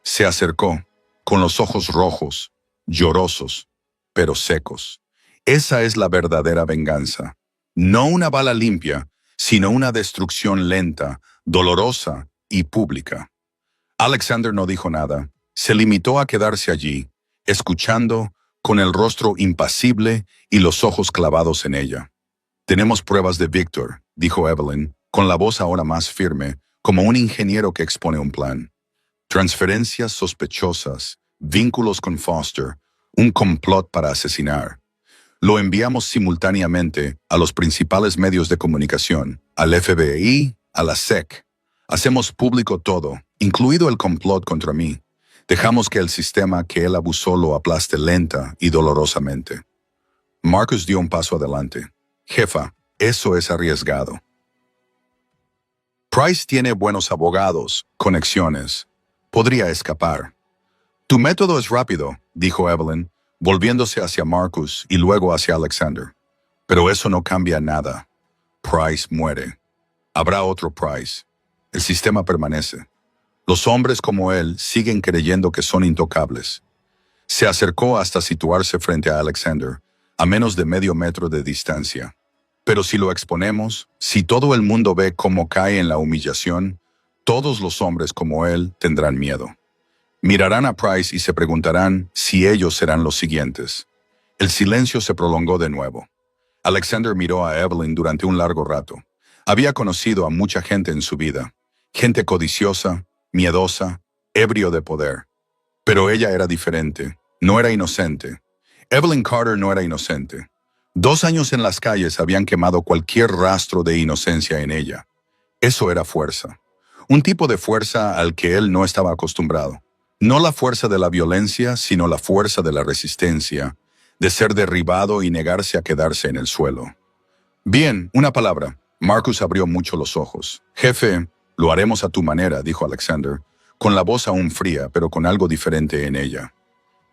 Speaker 1: Se acercó, con los ojos rojos, llorosos, pero secos. Esa es la verdadera venganza. No una bala limpia, sino una destrucción lenta, dolorosa y pública. Alexander no dijo nada. Se limitó a quedarse allí, escuchando, con el rostro impasible y los ojos clavados en ella. «Tenemos pruebas de Victor», dijo Evelyn, con la voz ahora más firme, como un ingeniero que expone un plan. Transferencias sospechosas, vínculos con Foster, un complot para asesinar. Lo enviamos simultáneamente a los principales medios de comunicación, al FBI, a la SEC. Hacemos público todo, incluido el complot contra mí. Dejamos que el sistema que él abusó lo aplaste lenta y dolorosamente. Marcus dio un paso adelante. «Jefa, eso es arriesgado». Price tiene buenos abogados, conexiones. Podría escapar. «Tu método es rápido», dijo Evelyn, volviéndose hacia Marcus y luego hacia Alexander. «Pero eso no cambia nada. Price muere. Habrá otro Price. El sistema permanece. Los hombres como él siguen creyendo que son intocables». Se acercó hasta situarse frente a Alexander, a menos de medio metro de distancia. «Pero si lo exponemos, si todo el mundo ve cómo cae en la humillación, todos los hombres como él tendrán miedo. Mirarán a Price y se preguntarán si ellos serán los siguientes». El silencio se prolongó de nuevo. Alexander miró a Evelyn durante un largo rato. Había conocido a mucha gente en su vida. Gente codiciosa, miedosa, ebrio de poder. Pero ella era diferente. No era inocente. Evelyn Carter no era inocente. 2 años en las calles habían quemado cualquier rastro de inocencia en ella. Eso era fuerza. Un tipo de fuerza al que él no estaba acostumbrado. No la fuerza de la violencia, sino la fuerza de la resistencia, de ser derribado y negarse a quedarse en el suelo. «Bien, una palabra». Marcus abrió mucho los ojos. «Jefe, lo haremos a tu manera», dijo Alexander, con la voz aún fría, pero con algo diferente en ella.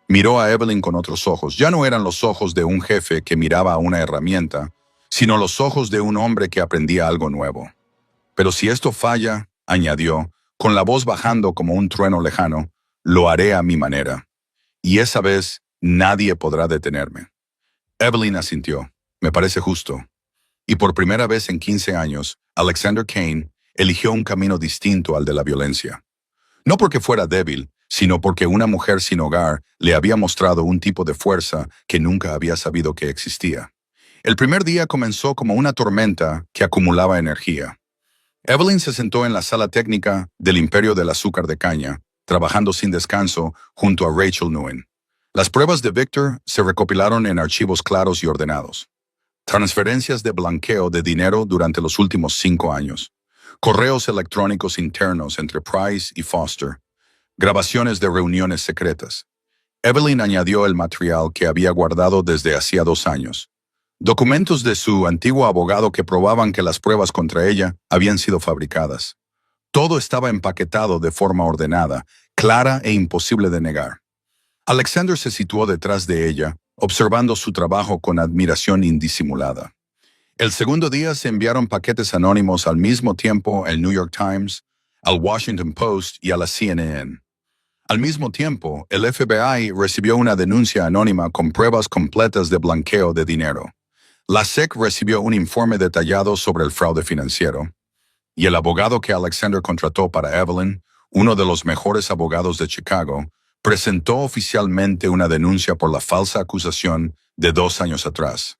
Speaker 1: Miró a Evelyn con otros ojos. Ya no eran los ojos de un jefe que miraba a una herramienta, sino los ojos de un hombre que aprendía algo nuevo. «Pero si esto falla», añadió, con la voz bajando como un trueno lejano, «lo haré a mi manera. Y esa vez nadie podrá detenerme». Evelyn asintió. «Me parece justo». Y por primera vez en 15 años, Alexander Kane eligió un camino distinto al de la violencia. No porque fuera débil, sino porque una mujer sin hogar le había mostrado un tipo de fuerza que nunca había sabido que existía. El primer día comenzó como una tormenta que acumulaba energía. Evelyn se sentó en la sala técnica del Imperio del Azúcar de Caña, trabajando sin descanso junto a Rachel Nguyen. Las pruebas de Victor se recopilaron en archivos claros y ordenados. Transferencias de blanqueo de dinero durante los últimos 5 años. Correos electrónicos internos entre Price y Foster. Grabaciones de reuniones secretas. Evelyn añadió el material que había guardado desde hacía 2 años. Documentos de su antiguo abogado que probaban que las pruebas contra ella habían sido fabricadas. Todo estaba empaquetado de forma ordenada, clara e imposible de negar. Alexander se situó detrás de ella, observando su trabajo con admiración indisimulada. El segundo día se enviaron paquetes anónimos al mismo tiempo al New York Times, al Washington Post y a la CNN. Al mismo tiempo, el FBI recibió una denuncia anónima con pruebas completas de blanqueo de dinero. La SEC recibió un informe detallado sobre el fraude financiero. Y el abogado que Alexander contrató para Evelyn, uno de los mejores abogados de Chicago, presentó oficialmente una denuncia por la falsa acusación de 2 años atrás.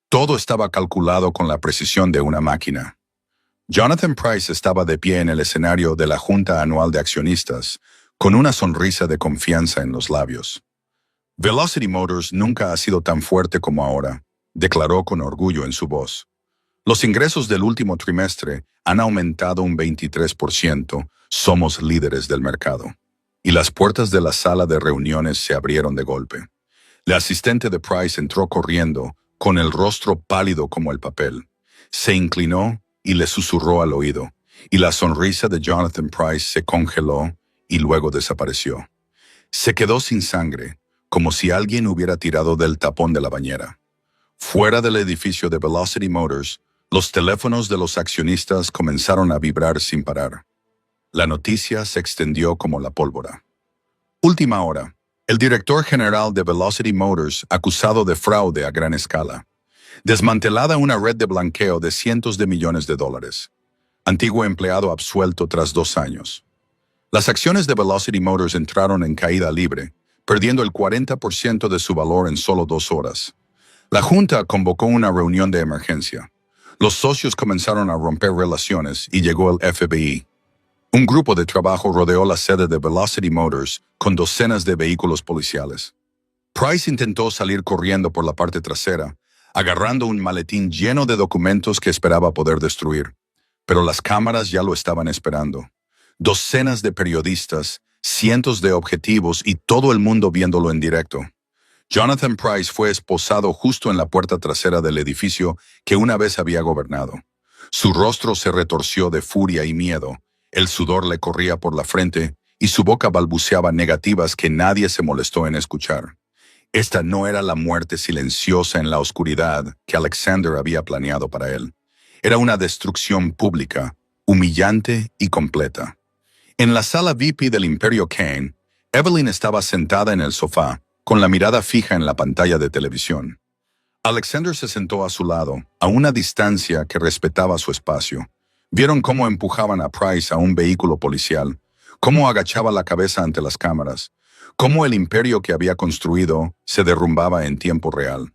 Speaker 1: Todo estaba calculado con la precisión de una máquina. Jonathan Price estaba de pie en el escenario de la Junta Anual de Accionistas, con una sonrisa de confianza en los labios. Velocity Motors nunca ha sido tan fuerte como ahora, declaró con orgullo en su voz. Los ingresos del último trimestre han aumentado un 23%, somos líderes del mercado. Y las puertas de la sala de reuniones se abrieron de golpe. La asistente de Price entró corriendo, con el rostro pálido como el papel. Se inclinó y le susurró al oído, y la sonrisa de Jonathan Price se congeló y luego desapareció. Se quedó sin sangre, como si alguien hubiera tirado del tapón de la bañera. Fuera del edificio de Velocity Motors, los teléfonos de los accionistas comenzaron a vibrar sin parar. La noticia se extendió como la pólvora. Última hora. El director general de Velocity Motors acusado de fraude a gran escala. Desmantelada una red de blanqueo de cientos de millones de dólares. Antiguo empleado absuelto tras 2 años. Las acciones de Velocity Motors entraron en caída libre, perdiendo el 40% de su valor en solo 2 horas. La Junta convocó una reunión de emergencia. Los socios comenzaron a romper relaciones y llegó el FBI. Un grupo de trabajo rodeó la sede de Velocity Motors con docenas de vehículos policiales. Price intentó salir corriendo por la parte trasera, agarrando un maletín lleno de documentos que esperaba poder destruir. Pero las cámaras ya lo estaban esperando. Docenas de periodistas, cientos de objetivos y todo el mundo viéndolo en directo. Jonathan Price fue esposado justo en la puerta trasera del edificio que una vez había gobernado. Su rostro se retorció de furia y miedo, el sudor le corría por la frente y su boca balbuceaba negativas que nadie se molestó en escuchar. Esta no era la muerte silenciosa en la oscuridad que Alexander había planeado para él. Era una destrucción pública, humillante y completa. En la sala VIP del Imperio Kane, Evelyn estaba sentada en el sofá, con la mirada fija en la pantalla de televisión. Alexander se sentó a su lado, a una distancia que respetaba su espacio. Vieron cómo empujaban a Price a un vehículo policial, cómo agachaba la cabeza ante las cámaras, cómo el imperio que había construido se derrumbaba en tiempo real.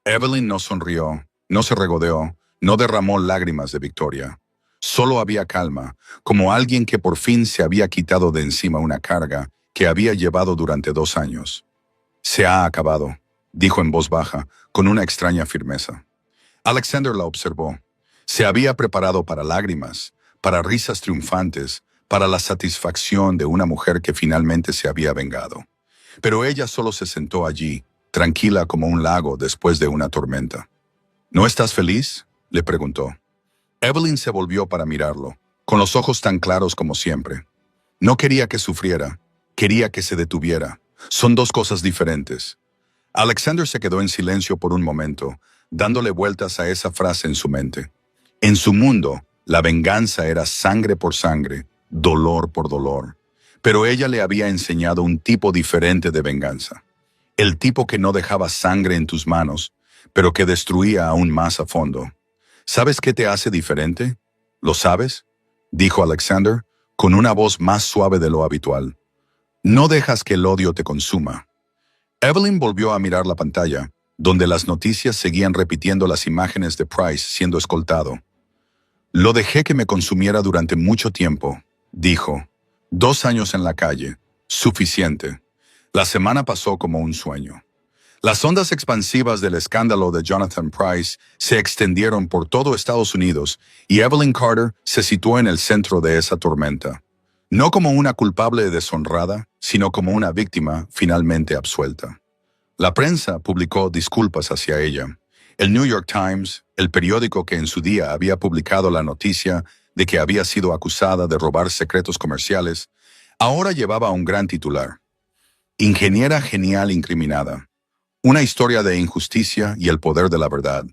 Speaker 1: Evelyn no sonrió, no se regodeó, no derramó lágrimas de victoria. Solo había calma, como alguien que por fin se había quitado de encima una carga que había llevado durante 2 años. Se ha acabado, dijo en voz baja, con una extraña firmeza. Alexander la observó. Se había preparado para lágrimas, para risas triunfantes, para la satisfacción de una mujer que finalmente se había vengado. Pero ella solo se sentó allí, tranquila como un lago después de una tormenta. ¿No estás feliz?, le preguntó. Evelyn se volvió para mirarlo, con los ojos tan claros como siempre. No quería que sufriera, quería que se detuviera. Son 2 cosas diferentes. Alexander se quedó en silencio por un momento, dándole vueltas a esa frase en su mente. En su mundo, la venganza era sangre por sangre, dolor por dolor. Pero ella le había enseñado un tipo diferente de venganza. El tipo que no dejaba sangre en tus manos, pero que destruía aún más a fondo. ¿Sabes qué te hace diferente? ¿Lo sabes?, dijo Alexander, con una voz más suave de lo habitual. No dejas que el odio te consuma. Evelyn volvió a mirar la pantalla, donde las noticias seguían repitiendo las imágenes de Price siendo escoltado. Lo dejé que me consumiera durante mucho tiempo, dijo. 2 años en la calle. Suficiente. La semana pasó como un sueño. Las ondas expansivas del escándalo de Jonathan Price se extendieron por todo Estados Unidos y Evelyn Carter se situó en el centro de esa tormenta. No como una culpable deshonrada, sino como una víctima finalmente absuelta. La prensa publicó disculpas hacia ella. El New York Times, el periódico que en su día había publicado la noticia de que había sido acusada de robar secretos comerciales, ahora llevaba un gran titular. Ingeniera genial incriminada. Una historia de injusticia y el poder de la verdad.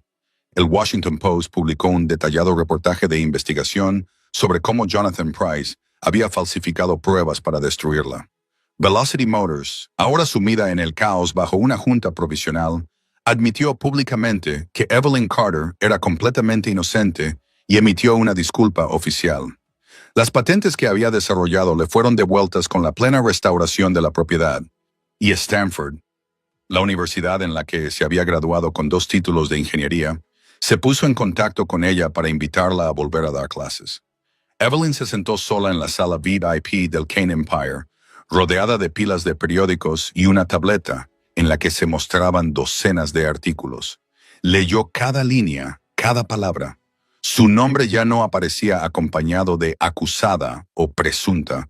Speaker 1: El Washington Post publicó un detallado reportaje de investigación sobre cómo Jonathan Price había falsificado pruebas para destruirla. Velocity Motors, ahora sumida en el caos bajo una junta provisional, admitió públicamente que Evelyn Carter era completamente inocente y emitió una disculpa oficial. Las patentes que había desarrollado le fueron devueltas con la plena restauración de la propiedad. Y Stanford, la universidad en la que se había graduado con 2 títulos de ingeniería, Se puso en contacto con ella para invitarla a volver a dar clases. Evelyn se sentó sola en la sala VIP del Kane Empire, rodeada de pilas de periódicos y una tableta en la que se mostraban docenas de artículos. Leyó cada línea, cada palabra. Su nombre ya no aparecía acompañado de acusada o presunta.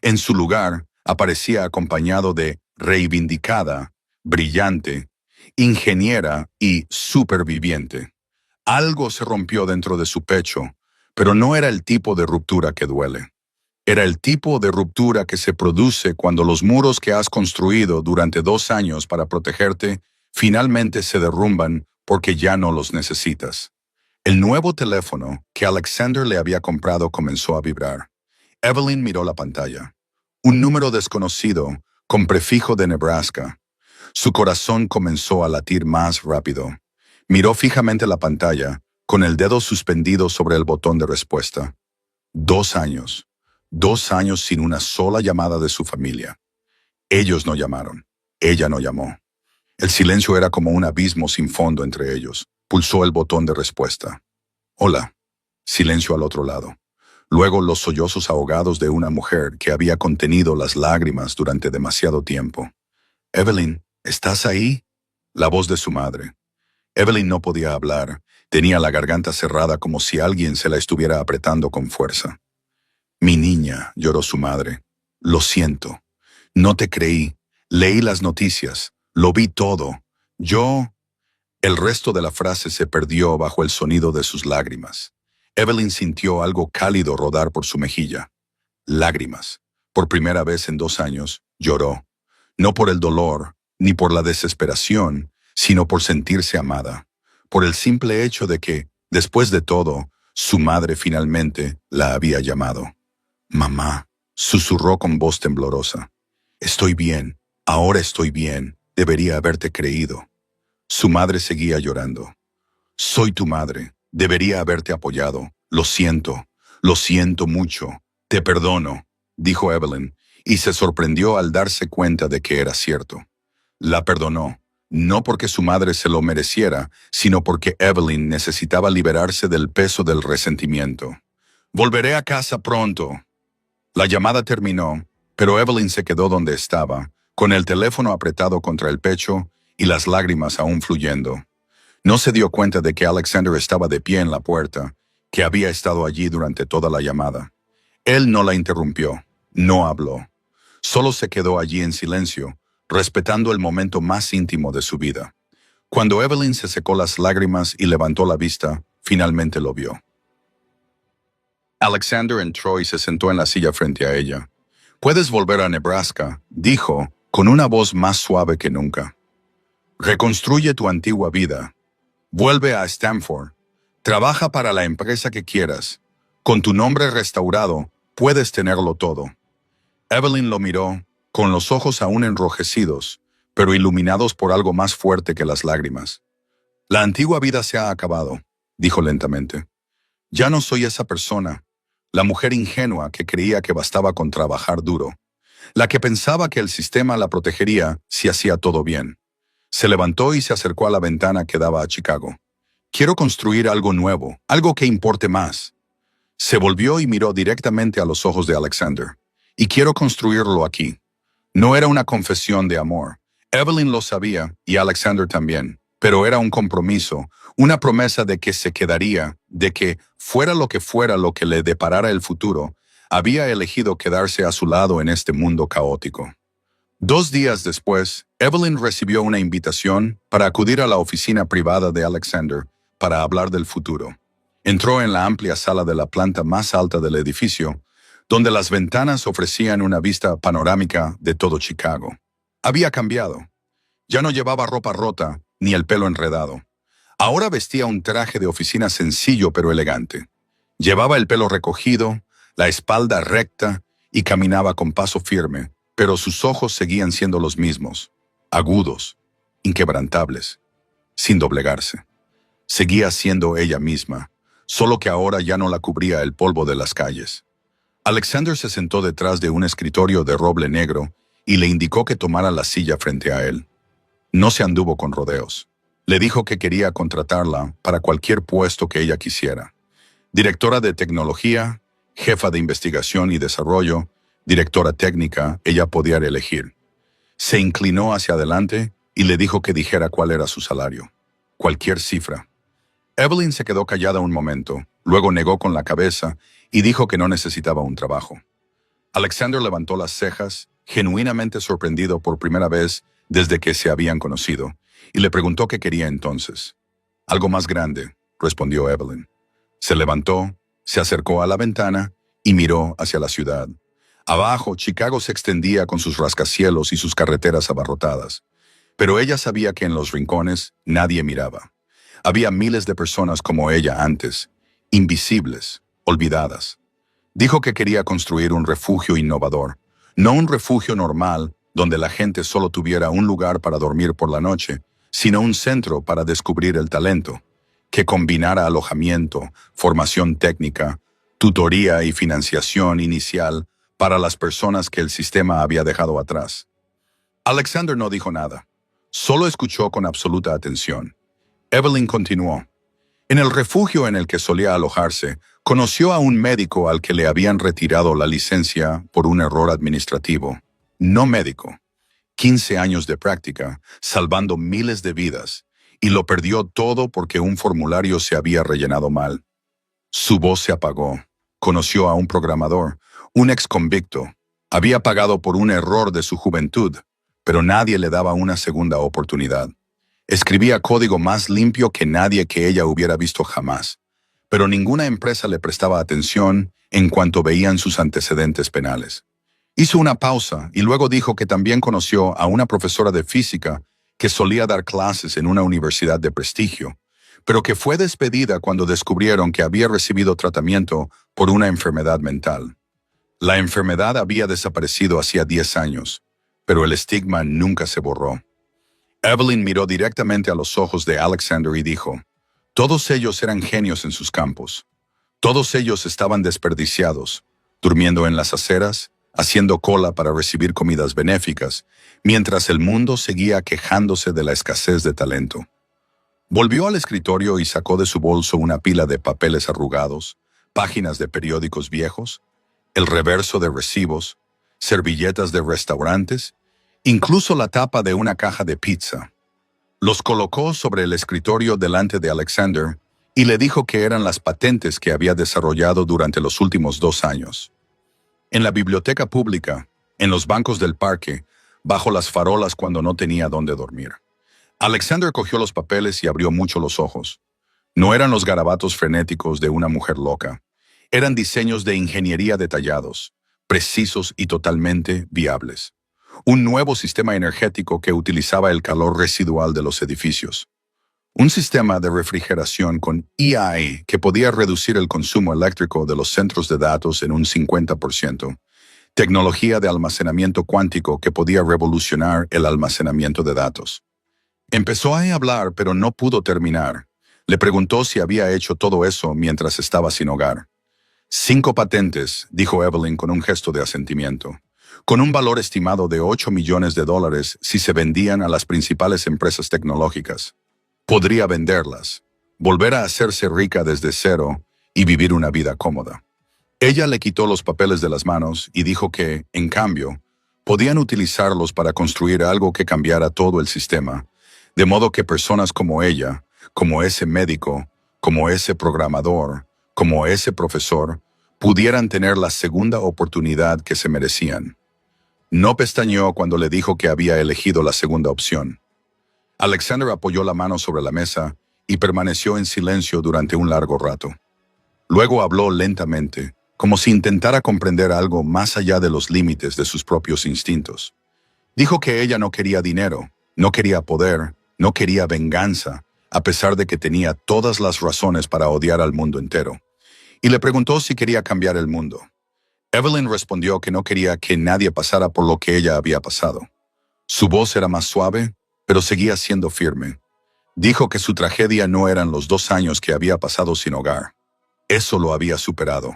Speaker 1: En su lugar, aparecía acompañado de reivindicada, brillante, ingeniera y superviviente. Algo se rompió dentro de su pecho, pero no era el tipo de ruptura que duele. Era el tipo de ruptura que se produce cuando los muros que has construido durante 2 años para protegerte finalmente se derrumban porque ya no los necesitas. El nuevo teléfono que Alexander le había comprado comenzó a vibrar. Evelyn miró la pantalla. Un número desconocido, con prefijo de Nebraska. Su corazón comenzó a latir más rápido. Miró fijamente la pantalla, con el dedo suspendido sobre el botón de respuesta. 2 años. 2 años sin una sola llamada de su familia. Ellos no llamaron. Ella no llamó. El silencio era como un abismo sin fondo entre ellos. Pulsó el botón de respuesta. Hola. Silencio al otro lado. Luego los sollozos ahogados de una mujer que había contenido las lágrimas durante demasiado tiempo. Evelyn, ¿estás ahí? La voz de su madre. Evelyn no podía hablar. Tenía la garganta cerrada como si alguien se la estuviera apretando con fuerza. Mi niña, lloró su madre. Lo siento. No te creí. Leí las noticias. Lo vi todo. Yo... El resto de la frase se perdió bajo el sonido de sus lágrimas. Evelyn sintió algo cálido rodar por su mejilla. Lágrimas. Por primera vez en 2 años, lloró. No por el dolor, ni por la desesperación, sino por sentirse amada. Por el simple hecho de que, después de todo, su madre finalmente la había llamado. Mamá, susurró con voz temblorosa. Estoy bien, ahora estoy bien, debería haberte creído. Su madre seguía llorando. Soy tu madre, debería haberte apoyado. Lo siento mucho, te perdono, dijo Evelyn, y se sorprendió al darse cuenta de que era cierto. La perdonó, no porque su madre se lo mereciera, sino porque Evelyn necesitaba liberarse del peso del resentimiento. Volveré a casa pronto. La llamada terminó, pero Evelyn se quedó donde estaba, con el teléfono apretado contra el pecho y las lágrimas aún fluyendo. No se dio cuenta de que Alexander estaba de pie en la puerta, que había estado allí durante toda la llamada. Él no la interrumpió, no habló. Solo se quedó allí en silencio, respetando el momento más íntimo de su vida. Cuando Evelyn se secó las lágrimas y levantó la vista, finalmente lo vio. Alexander entró y se sentó en la silla frente a ella. «Puedes volver a Nebraska», dijo, con una voz más suave que nunca. «Reconstruye tu antigua vida. Vuelve a Stanford. Trabaja para la empresa que quieras. Con tu nombre restaurado, puedes tenerlo todo». Evelyn lo miró, con los ojos aún enrojecidos, pero iluminados por algo más fuerte que las lágrimas. «La antigua vida se ha acabado», dijo lentamente. «Ya no soy esa persona, la mujer ingenua que creía que bastaba con trabajar duro, la que pensaba que el sistema la protegería si hacía todo bien». Se levantó y se acercó a la ventana que daba a Chicago. «Quiero construir algo nuevo, algo que importe más». Se volvió y miró directamente a los ojos de Alexander. «Y quiero construirlo aquí». No era una confesión de amor. Evelyn lo sabía y Alexander también, pero era un compromiso, una promesa de que se quedaría, de que, fuera lo que le deparara el futuro, había elegido quedarse a su lado en este mundo caótico. 2 días después, Evelyn recibió una invitación para acudir a la oficina privada de Alexander para hablar del futuro. Entró en la amplia sala de la planta más alta del edificio, donde las ventanas ofrecían una vista panorámica de todo Chicago. Había cambiado. Ya no llevaba ropa rota ni el pelo enredado. Ahora vestía un traje de oficina sencillo pero elegante. Llevaba el pelo recogido, la espalda recta y caminaba con paso firme, pero sus ojos seguían siendo los mismos, agudos, inquebrantables, sin doblegarse. Seguía siendo ella misma, solo que ahora ya no la cubría el polvo de las calles. Alexander se sentó detrás de un escritorio de roble negro y le indicó que tomara la silla frente a él. No se anduvo con rodeos. Le dijo que quería contratarla para cualquier puesto que ella quisiera. Directora de tecnología, jefa de investigación y desarrollo, directora técnica, ella podía elegir. Se inclinó hacia adelante y le dijo que dijera cuál era su salario. Cualquier cifra. Evelyn se quedó callada un momento, luego negó con la cabeza y dijo que no necesitaba un trabajo. Alexander levantó las cejas, genuinamente sorprendido por primera vez desde que se habían conocido, y le preguntó qué quería entonces. Algo más grande, respondió Evelyn. Se levantó, se acercó a la ventana y miró hacia la ciudad. Abajo, Chicago se extendía con sus rascacielos y sus carreteras abarrotadas. Pero ella sabía que en los rincones nadie miraba. Había miles de personas como ella antes, invisibles, olvidadas. Dijo que quería construir un refugio innovador, no un refugio normal donde la gente solo tuviera un lugar para dormir por la noche, sino un centro para descubrir el talento, que combinara alojamiento, formación técnica, tutoría y financiación inicial para las personas que el sistema había dejado atrás. Alexander no dijo nada, solo escuchó con absoluta atención. Evelyn continuó. En el refugio en el que solía alojarse, conoció a un médico al que le habían retirado la licencia por un error administrativo. No médico. 15 años de práctica, salvando miles de vidas, y lo perdió todo porque un formulario se había rellenado mal. Su voz se apagó. Conoció a un programador, un ex convicto. Había pagado por un error de su juventud, pero nadie le daba una segunda oportunidad. Escribía código más limpio que nadie que ella hubiera visto jamás, pero ninguna empresa le prestaba atención en cuanto veían sus antecedentes penales. Hizo una pausa y luego dijo que también conoció a una profesora de física que solía dar clases en una universidad de prestigio, pero que fue despedida cuando descubrieron que había recibido tratamiento por una enfermedad mental. La enfermedad había desaparecido hacía 10 años, pero el estigma nunca se borró. Evelyn miró directamente a los ojos de Alexander y dijo, todos ellos eran genios en sus campos. Todos ellos estaban desperdiciados, durmiendo en las aceras, haciendo cola para recibir comidas benéficas, mientras el mundo seguía quejándose de la escasez de talento. Volvió al escritorio y sacó de su bolso una pila de papeles arrugados, páginas de periódicos viejos, el reverso de recibos, servilletas de restaurantes, incluso la tapa de una caja de pizza. Los colocó sobre el escritorio delante de Alexander y le dijo que eran las patentes que había desarrollado durante los últimos 2 años. En la biblioteca pública, en los bancos del parque, bajo las farolas cuando no tenía dónde dormir. Alexander cogió los papeles y abrió mucho los ojos. No eran los garabatos frenéticos de una mujer loca. Eran diseños de ingeniería detallados, precisos y totalmente viables. Un nuevo sistema energético que utilizaba el calor residual de los edificios. Un sistema de refrigeración con AI que podía reducir el consumo eléctrico de los centros de datos en un 50%. Tecnología de almacenamiento cuántico que podía revolucionar el almacenamiento de datos. Empezó a hablar, pero no pudo terminar. Le preguntó si había hecho todo eso mientras estaba sin hogar. 5 patentes, dijo Evelyn con un gesto de asentimiento, con un valor estimado de $8 millones si se vendían a las principales empresas tecnológicas. Podría venderlas, volver a hacerse rica desde cero y vivir una vida cómoda. Ella le quitó los papeles de las manos y dijo que, en cambio, podían utilizarlos para construir algo que cambiara todo el sistema, de modo que personas como ella, como ese médico, como ese programador, como ese profesor, pudieran tener la segunda oportunidad que se merecían. No pestañeó cuando le dijo que había elegido la segunda opción. Alexander apoyó la mano sobre la mesa y permaneció en silencio durante un largo rato. Luego habló lentamente, como si intentara comprender algo más allá de los límites de sus propios instintos. Dijo que ella no quería dinero, no quería poder, no quería venganza, a pesar de que tenía todas las razones para odiar al mundo entero. Y le preguntó si quería cambiar el mundo. Evelyn respondió que no quería que nadie pasara por lo que ella había pasado. Su voz era más suave, pero seguía siendo firme. Dijo que su tragedia no eran los 2 años que había pasado sin hogar. Eso lo había superado.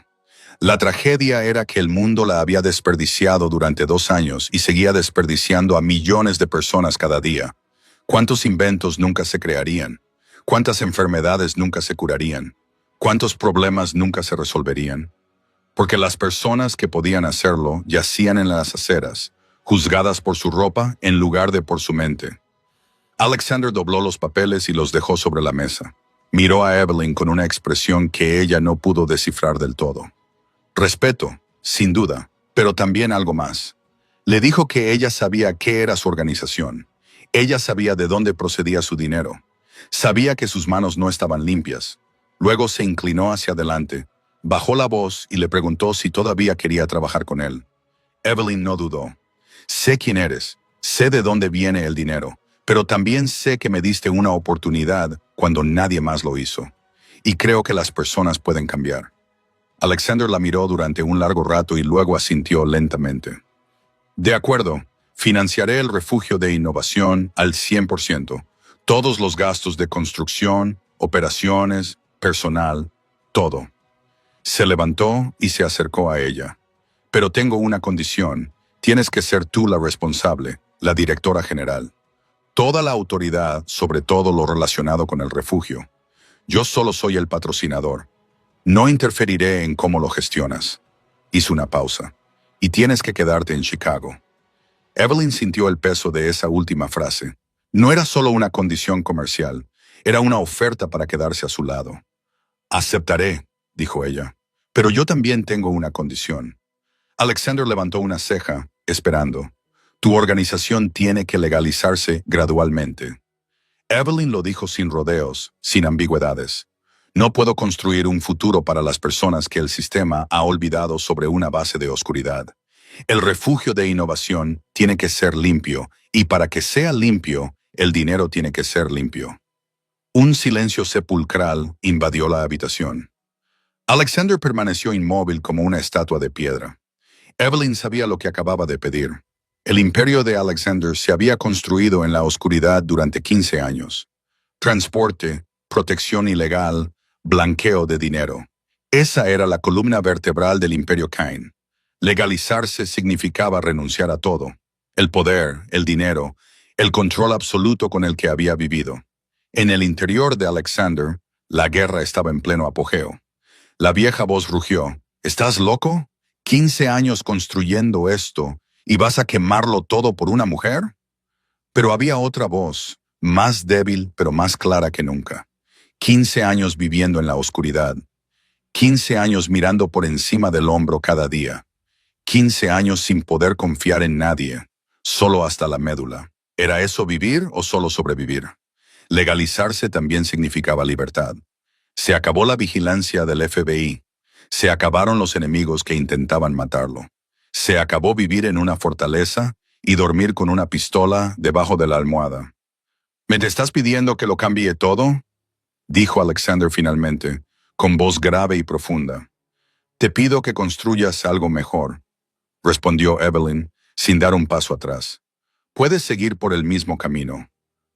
Speaker 1: La tragedia era que el mundo la había desperdiciado durante 2 años y seguía desperdiciando a millones de personas cada día, ¿Cuántos inventos nunca se crearían? ¿Cuántas enfermedades nunca se curarían? ¿Cuántos problemas nunca se resolverían? Porque las personas que podían hacerlo yacían en las aceras, juzgadas por su ropa en lugar de por su mente. Alexander dobló los papeles y los dejó sobre la mesa. Miró a Evelyn con una expresión que ella no pudo descifrar del todo. Respeto, sin duda, pero también algo más. Le dijo que ella sabía qué era su organización. Ella sabía de dónde procedía su dinero. Sabía que sus manos no estaban limpias. Luego se inclinó hacia adelante, bajó la voz y le preguntó si todavía quería trabajar con él. Evelyn no dudó. Sé quién eres, sé de dónde viene el dinero, pero también sé que me diste una oportunidad cuando nadie más lo hizo. Y creo que las personas pueden cambiar. Alexander la miró durante un largo rato y luego asintió lentamente. De acuerdo, financiaré el refugio de innovación al 100%. Todos los gastos de construcción, operaciones, personal, todo. Se levantó y se acercó a ella. Pero tengo una condición. Tienes que ser tú la responsable, la directora general. Toda la autoridad sobre todo lo relacionado con el refugio. Yo solo soy el patrocinador. No interferiré en cómo lo gestionas. Hizo una pausa. Y tienes que quedarte en Chicago. Evelyn sintió el peso de esa última frase. No era solo una condición comercial, era una oferta para quedarse a su lado. Aceptaré, dijo ella, pero yo también tengo una condición. Alexander levantó una ceja, esperando. Tu organización tiene que legalizarse gradualmente. Evelyn lo dijo sin rodeos, sin ambigüedades. No puedo construir un futuro para las personas que el sistema ha olvidado sobre una base de oscuridad. El refugio de innovación tiene que ser limpio, y para que sea limpio, el dinero tiene que ser limpio. Un silencio sepulcral invadió la habitación. Alexander permaneció inmóvil como una estatua de piedra. Evelyn sabía lo que acababa de pedir. El imperio de Alexander se había construido en la oscuridad durante 15 años. Transporte, protección ilegal, blanqueo de dinero. Esa era la columna vertebral del imperio Cain. Legalizarse significaba renunciar a todo. El poder, el dinero, el control absoluto con el que había vivido. En el interior de Alexander, la guerra estaba en pleno apogeo. La vieja voz rugió. ¿Estás loco? 15 años construyendo esto, ¿y vas a quemarlo todo por una mujer? Pero había otra voz, más débil pero más clara que nunca. 15 años viviendo en la oscuridad. 15 años mirando por encima del hombro cada día. 15 años sin poder confiar en nadie, solo hasta la médula. ¿Era eso vivir o solo sobrevivir? Legalizarse también significaba libertad. Se acabó la vigilancia del FBI. Se acabaron los enemigos que intentaban matarlo. Se acabó vivir en una fortaleza y dormir con una pistola debajo de la almohada. ¿Me te estás pidiendo que lo cambie todo?, dijo Alexander finalmente, con voz grave y profunda. Te pido que construyas algo mejor, respondió Evelyn, sin dar un paso atrás. Puedes seguir por el mismo camino,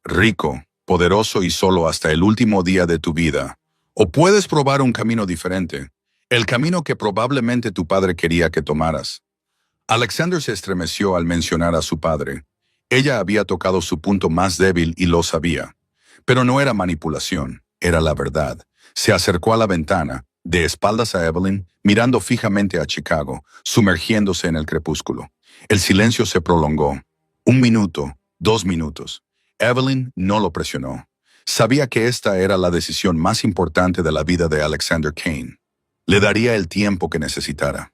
Speaker 1: rico, poderoso y solo hasta el último día de tu vida, o puedes probar un camino diferente, el camino que probablemente tu padre quería que tomaras. Alexander se estremeció al mencionar a su padre. Ella había tocado su punto más débil y lo sabía. Pero no era manipulación, era la verdad. Se acercó a la ventana, de espaldas a Evelyn, mirando fijamente a Chicago, sumergiéndose en el crepúsculo. El silencio se prolongó. 1 minuto, 2 minutos. Evelyn no lo presionó. Sabía que esta era la decisión más importante de la vida de Alexander Cain. Le daría el tiempo que necesitara.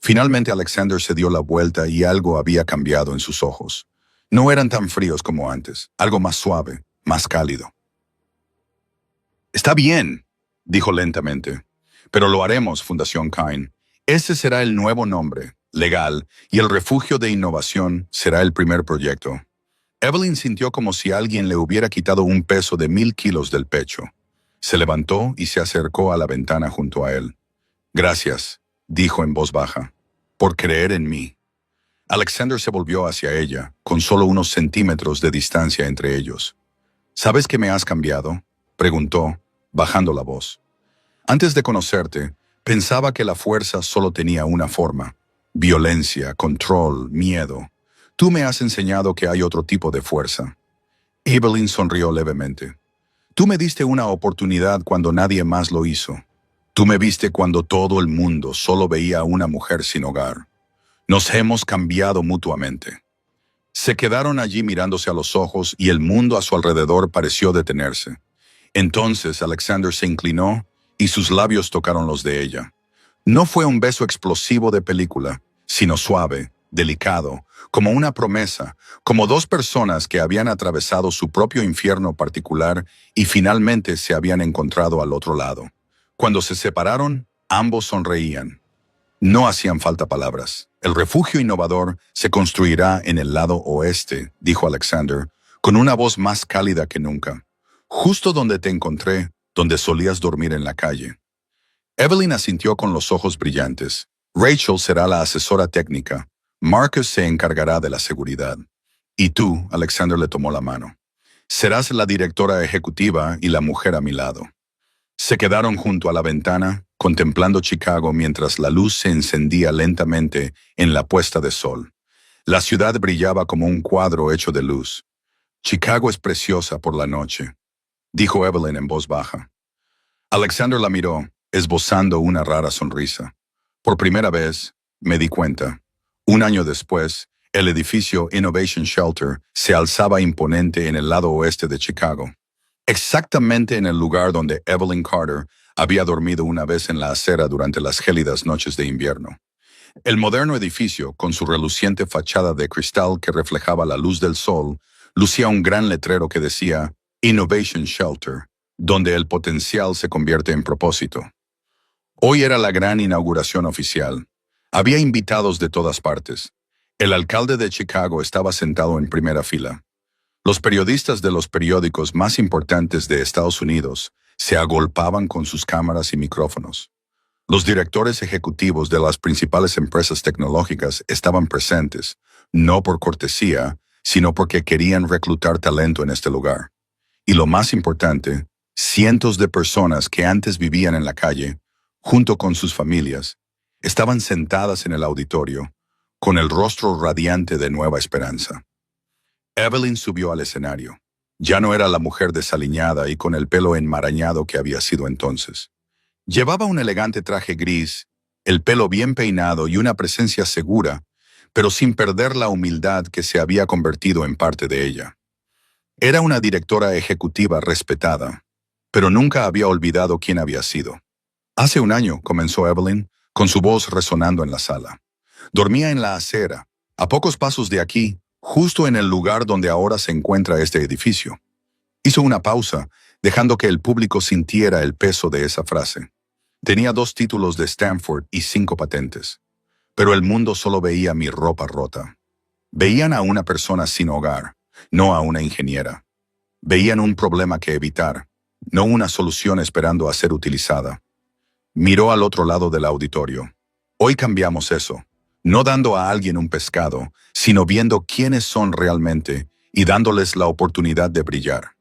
Speaker 1: Finalmente Alexander se dio la vuelta y algo había cambiado en sus ojos. No eran tan fríos como antes, algo más suave, más cálido. Está bien, dijo lentamente, pero lo haremos, Fundación Cain. Ese será el nuevo nombre, legal, y el refugio de innovación será el primer proyecto. Evelyn sintió como si alguien le hubiera quitado un peso de 1000 kilos del pecho. Se levantó y se acercó a la ventana junto a él. Gracias, dijo en voz baja, por creer en mí. Alexander se volvió hacia ella, con solo unos centímetros de distancia entre ellos. ¿Sabes que me has cambiado?, preguntó, bajando la voz. Antes de conocerte, pensaba que la fuerza solo tenía una forma: violencia, control, miedo. Tú me has enseñado que hay otro tipo de fuerza. Evelyn sonrió levemente. Tú me diste una oportunidad cuando nadie más lo hizo. Tú me viste cuando todo el mundo solo veía a una mujer sin hogar. Nos hemos cambiado mutuamente. Se quedaron allí mirándose a los ojos y el mundo a su alrededor pareció detenerse. Entonces Alexander se inclinó y sus labios tocaron los de ella. No fue un beso explosivo de película, sino suave, delicado, como una promesa, como dos personas que habían atravesado su propio infierno particular y finalmente se habían encontrado al otro lado. Cuando se separaron, ambos sonreían. No hacían falta palabras. El refugio innovador se construirá en el lado oeste, dijo Alexander, con una voz más cálida que nunca. Justo donde te encontré, donde solías dormir en la calle. Evelyn asintió con los ojos brillantes. Rachel será la asesora técnica. Marcus se encargará de la seguridad. Y tú, Alexander le tomó la mano. Serás la directora ejecutiva y la mujer a mi lado. Se quedaron junto a la ventana, contemplando Chicago mientras la luz se encendía lentamente en la puesta de sol. La ciudad brillaba como un cuadro hecho de luz. Chicago es preciosa por la noche, dijo Evelyn en voz baja. Alexander la miró, esbozando una rara sonrisa. Por primera vez, me di cuenta. Un año después, el edificio Innovation Shelter se alzaba imponente en el lado oeste de Chicago. Exactamente en el lugar donde Evelyn Carter había dormido una vez en la acera durante las gélidas noches de invierno. El moderno edificio, con su reluciente fachada de cristal que reflejaba la luz del sol, lucía un gran letrero que decía Innovation Shelter, donde el potencial se convierte en propósito. Hoy era la gran inauguración oficial. Había invitados de todas partes. El alcalde de Chicago estaba sentado en primera fila. Los periodistas de los periódicos más importantes de Estados Unidos se agolpaban con sus cámaras y micrófonos. Los directores ejecutivos de las principales empresas tecnológicas estaban presentes, no por cortesía, sino porque querían reclutar talento en este lugar. Y lo más importante, cientos de personas que antes vivían en la calle, junto con sus familias, estaban sentadas en el auditorio, con el rostro radiante de nueva esperanza. Evelyn subió al escenario. Ya no era la mujer desaliñada y con el pelo enmarañado que había sido entonces. Llevaba un elegante traje gris, el pelo bien peinado y una presencia segura, pero sin perder la humildad que se había convertido en parte de ella. Era una directora ejecutiva respetada, pero nunca había olvidado quién había sido. Hace un año, comenzó Evelyn, con su voz resonando en la sala. Dormía en la acera, a pocos pasos de aquí, justo en el lugar donde ahora se encuentra este edificio. Hizo una pausa, dejando que el público sintiera el peso de esa frase. Tenía 2 títulos de Stanford y 5 patentes. Pero el mundo solo veía mi ropa rota. Veían a una persona sin hogar, no a una ingeniera. Veían un problema que evitar, no una solución esperando a ser utilizada. Miró al otro lado del auditorio. Hoy cambiamos eso. No dando a alguien un pescado, sino viendo quiénes son realmente y dándoles la oportunidad de brillar.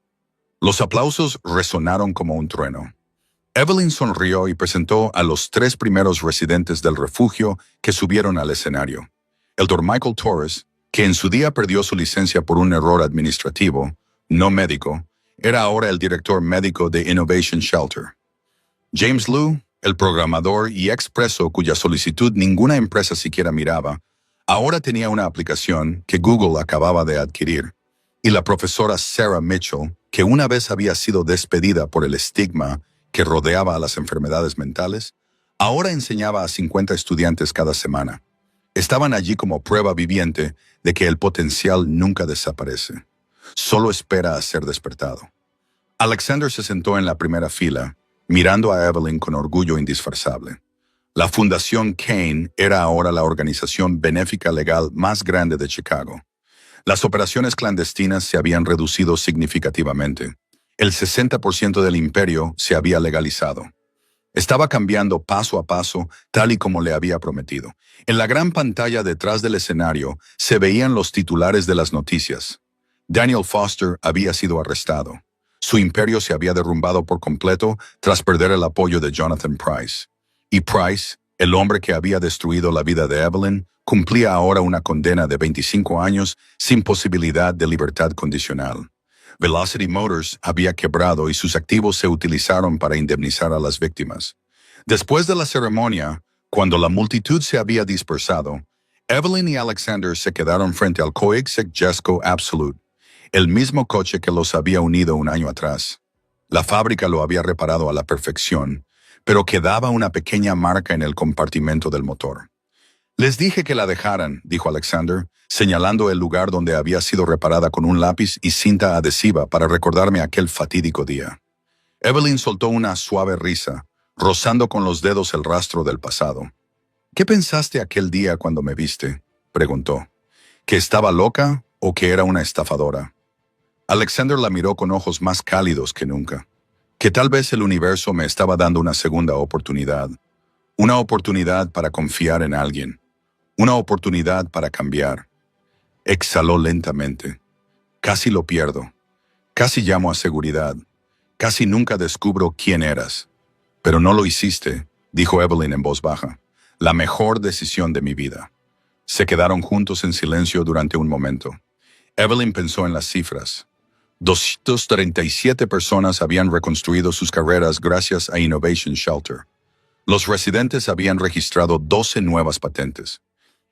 Speaker 1: Los aplausos resonaron como un trueno. Evelyn sonrió y presentó a los 3 primeros residentes del refugio que subieron al escenario. El Dr. Michael Torres, que en su día perdió su licencia por un error administrativo, no médico, era ahora el director médico de Innovation Shelter. James Liu, el programador y expreso cuya solicitud ninguna empresa siquiera miraba, ahora tenía una aplicación que Google acababa de adquirir, y la profesora Sarah Mitchell, que una vez había sido despedida por el estigma que rodeaba a las enfermedades mentales, ahora enseñaba a 50 estudiantes cada semana. Estaban allí como prueba viviente de que el potencial nunca desaparece, solo espera a ser despertado. Alexander se sentó en la primera fila, mirando a Evelyn con orgullo indisfrazable. La Fundación Kane era ahora la organización benéfica legal más grande de Chicago. Las operaciones clandestinas se habían reducido significativamente. El 60% del imperio se había legalizado. Estaba cambiando paso a paso, tal y como le había prometido. En la gran pantalla detrás del escenario se veían los titulares de las noticias. Daniel Foster había sido arrestado. Su imperio se había derrumbado por completo tras perder el apoyo de Jonathan Price. Y Price, el hombre que había destruido la vida de Evelyn, cumplía ahora una condena de 25 años sin posibilidad de libertad condicional. Velocity Motors había quebrado y sus activos se utilizaron para indemnizar a las víctimas. Después de la ceremonia, cuando la multitud se había dispersado, Evelyn y Alexander se quedaron frente al Koenigsegg Jesko Absolute, el mismo coche que los había unido un año atrás. La fábrica lo había reparado a la perfección, pero quedaba una pequeña marca en el compartimento del motor. Les dije que la dejaran, dijo Alexander, señalando el lugar donde había sido reparada con un lápiz y cinta adhesiva para recordarme aquel fatídico día. Evelyn soltó una suave risa, rozando con los dedos el rastro del pasado. ¿Qué pensaste aquel día cuando me viste?, preguntó. ¿Que estaba loca o que era una estafadora? Alexander la miró con ojos más cálidos que nunca. Que tal vez el universo me estaba dando una segunda oportunidad. Una oportunidad para confiar en alguien. Una oportunidad para cambiar. Exhaló lentamente. Casi lo pierdo. Casi llamo a seguridad. Casi nunca descubro quién eras. Pero no lo hiciste, dijo Evelyn en voz baja. La mejor decisión de mi vida. Se quedaron juntos en silencio durante un momento. Evelyn pensó en las cifras. 237 personas habían reconstruido sus carreras gracias a Innovation Shelter. Los residentes habían registrado 12 nuevas patentes.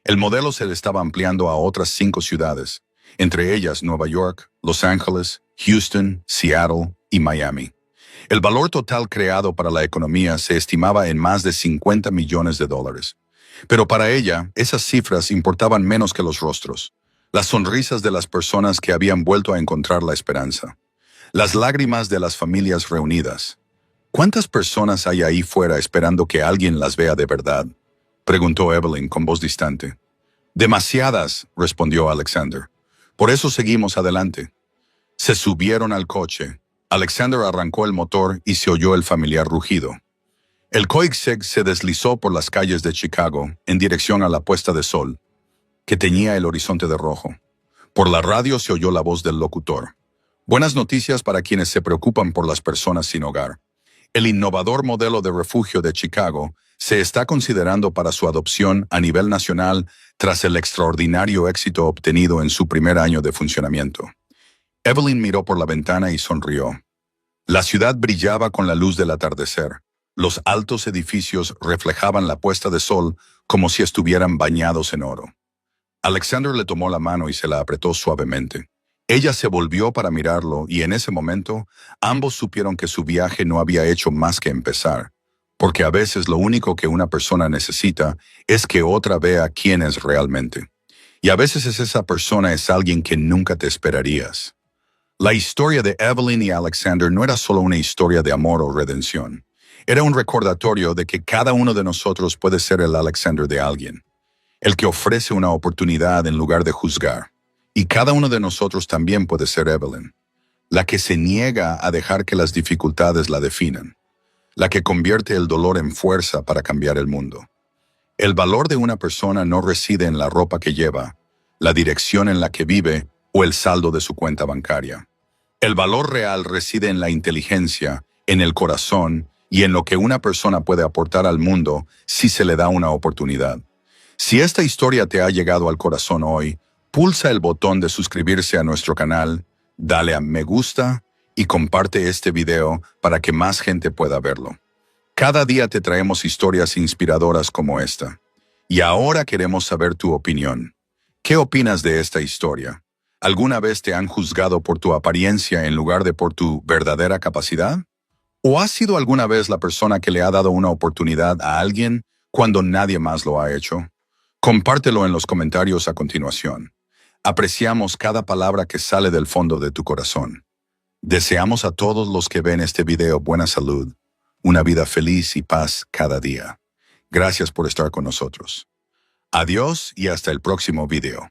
Speaker 1: El modelo se le estaba ampliando a otras 5 ciudades, entre ellas Nueva York, Los Ángeles, Houston, Seattle y Miami. El valor total creado para la economía se estimaba en más de $50 millones. Pero para ella, esas cifras importaban menos que los rostros. Las sonrisas de las personas que habían vuelto a encontrar la esperanza. Las lágrimas de las familias reunidas. ¿Cuántas personas hay ahí fuera esperando que alguien las vea de verdad?, preguntó Evelyn con voz distante. Demasiadas, respondió Alexander. Por eso seguimos adelante. Se subieron al coche. Alexander arrancó el motor y se oyó el familiar rugido. El Koenigsegg se deslizó por las calles de Chicago en dirección a la puesta de sol, que teñía el horizonte de rojo. Por la radio se oyó la voz del locutor. Buenas noticias para quienes se preocupan por las personas sin hogar. El innovador modelo de refugio de Chicago se está considerando para su adopción a nivel nacional tras el extraordinario éxito obtenido en su primer año de funcionamiento. Evelyn miró por la ventana y sonrió. La ciudad brillaba con la luz del atardecer. Los altos edificios reflejaban la puesta de sol como si estuvieran bañados en oro. Alexander le tomó la mano y se la apretó suavemente. Ella se volvió para mirarlo y en ese momento ambos supieron que su viaje no había hecho más que empezar, porque a veces lo único que una persona necesita es que otra vea quién es realmente. Y a veces esa persona es alguien que nunca te esperarías. La historia de Evelyn y Alexander no era solo una historia de amor o redención. Era un recordatorio de que cada uno de nosotros puede ser el Alexander de alguien, el que ofrece una oportunidad en lugar de juzgar. Y cada uno de nosotros también puede ser Evelyn, la que se niega a dejar que las dificultades la definan, la que convierte el dolor en fuerza para cambiar el mundo. El valor de una persona no reside en la ropa que lleva, la dirección en la que vive o el saldo de su cuenta bancaria. El valor real reside en la inteligencia, en el corazón y en lo que una persona puede aportar al mundo si se le da una oportunidad. Si esta historia te ha llegado al corazón hoy, pulsa el botón de suscribirse a nuestro canal, dale a me gusta y comparte este video para que más gente pueda verlo. Cada día te traemos historias inspiradoras como esta. Y ahora queremos saber tu opinión. ¿Qué opinas de esta historia? ¿Alguna vez te han juzgado por tu apariencia en lugar de por tu verdadera capacidad? ¿O has sido alguna vez la persona que le ha dado una oportunidad a alguien cuando nadie más lo ha hecho? Compártelo en los comentarios a continuación. Apreciamos cada palabra que sale del fondo de tu corazón. Deseamos a todos los que ven este video buena salud, una vida feliz y paz cada día. Gracias por estar con nosotros. Adiós y hasta el próximo video.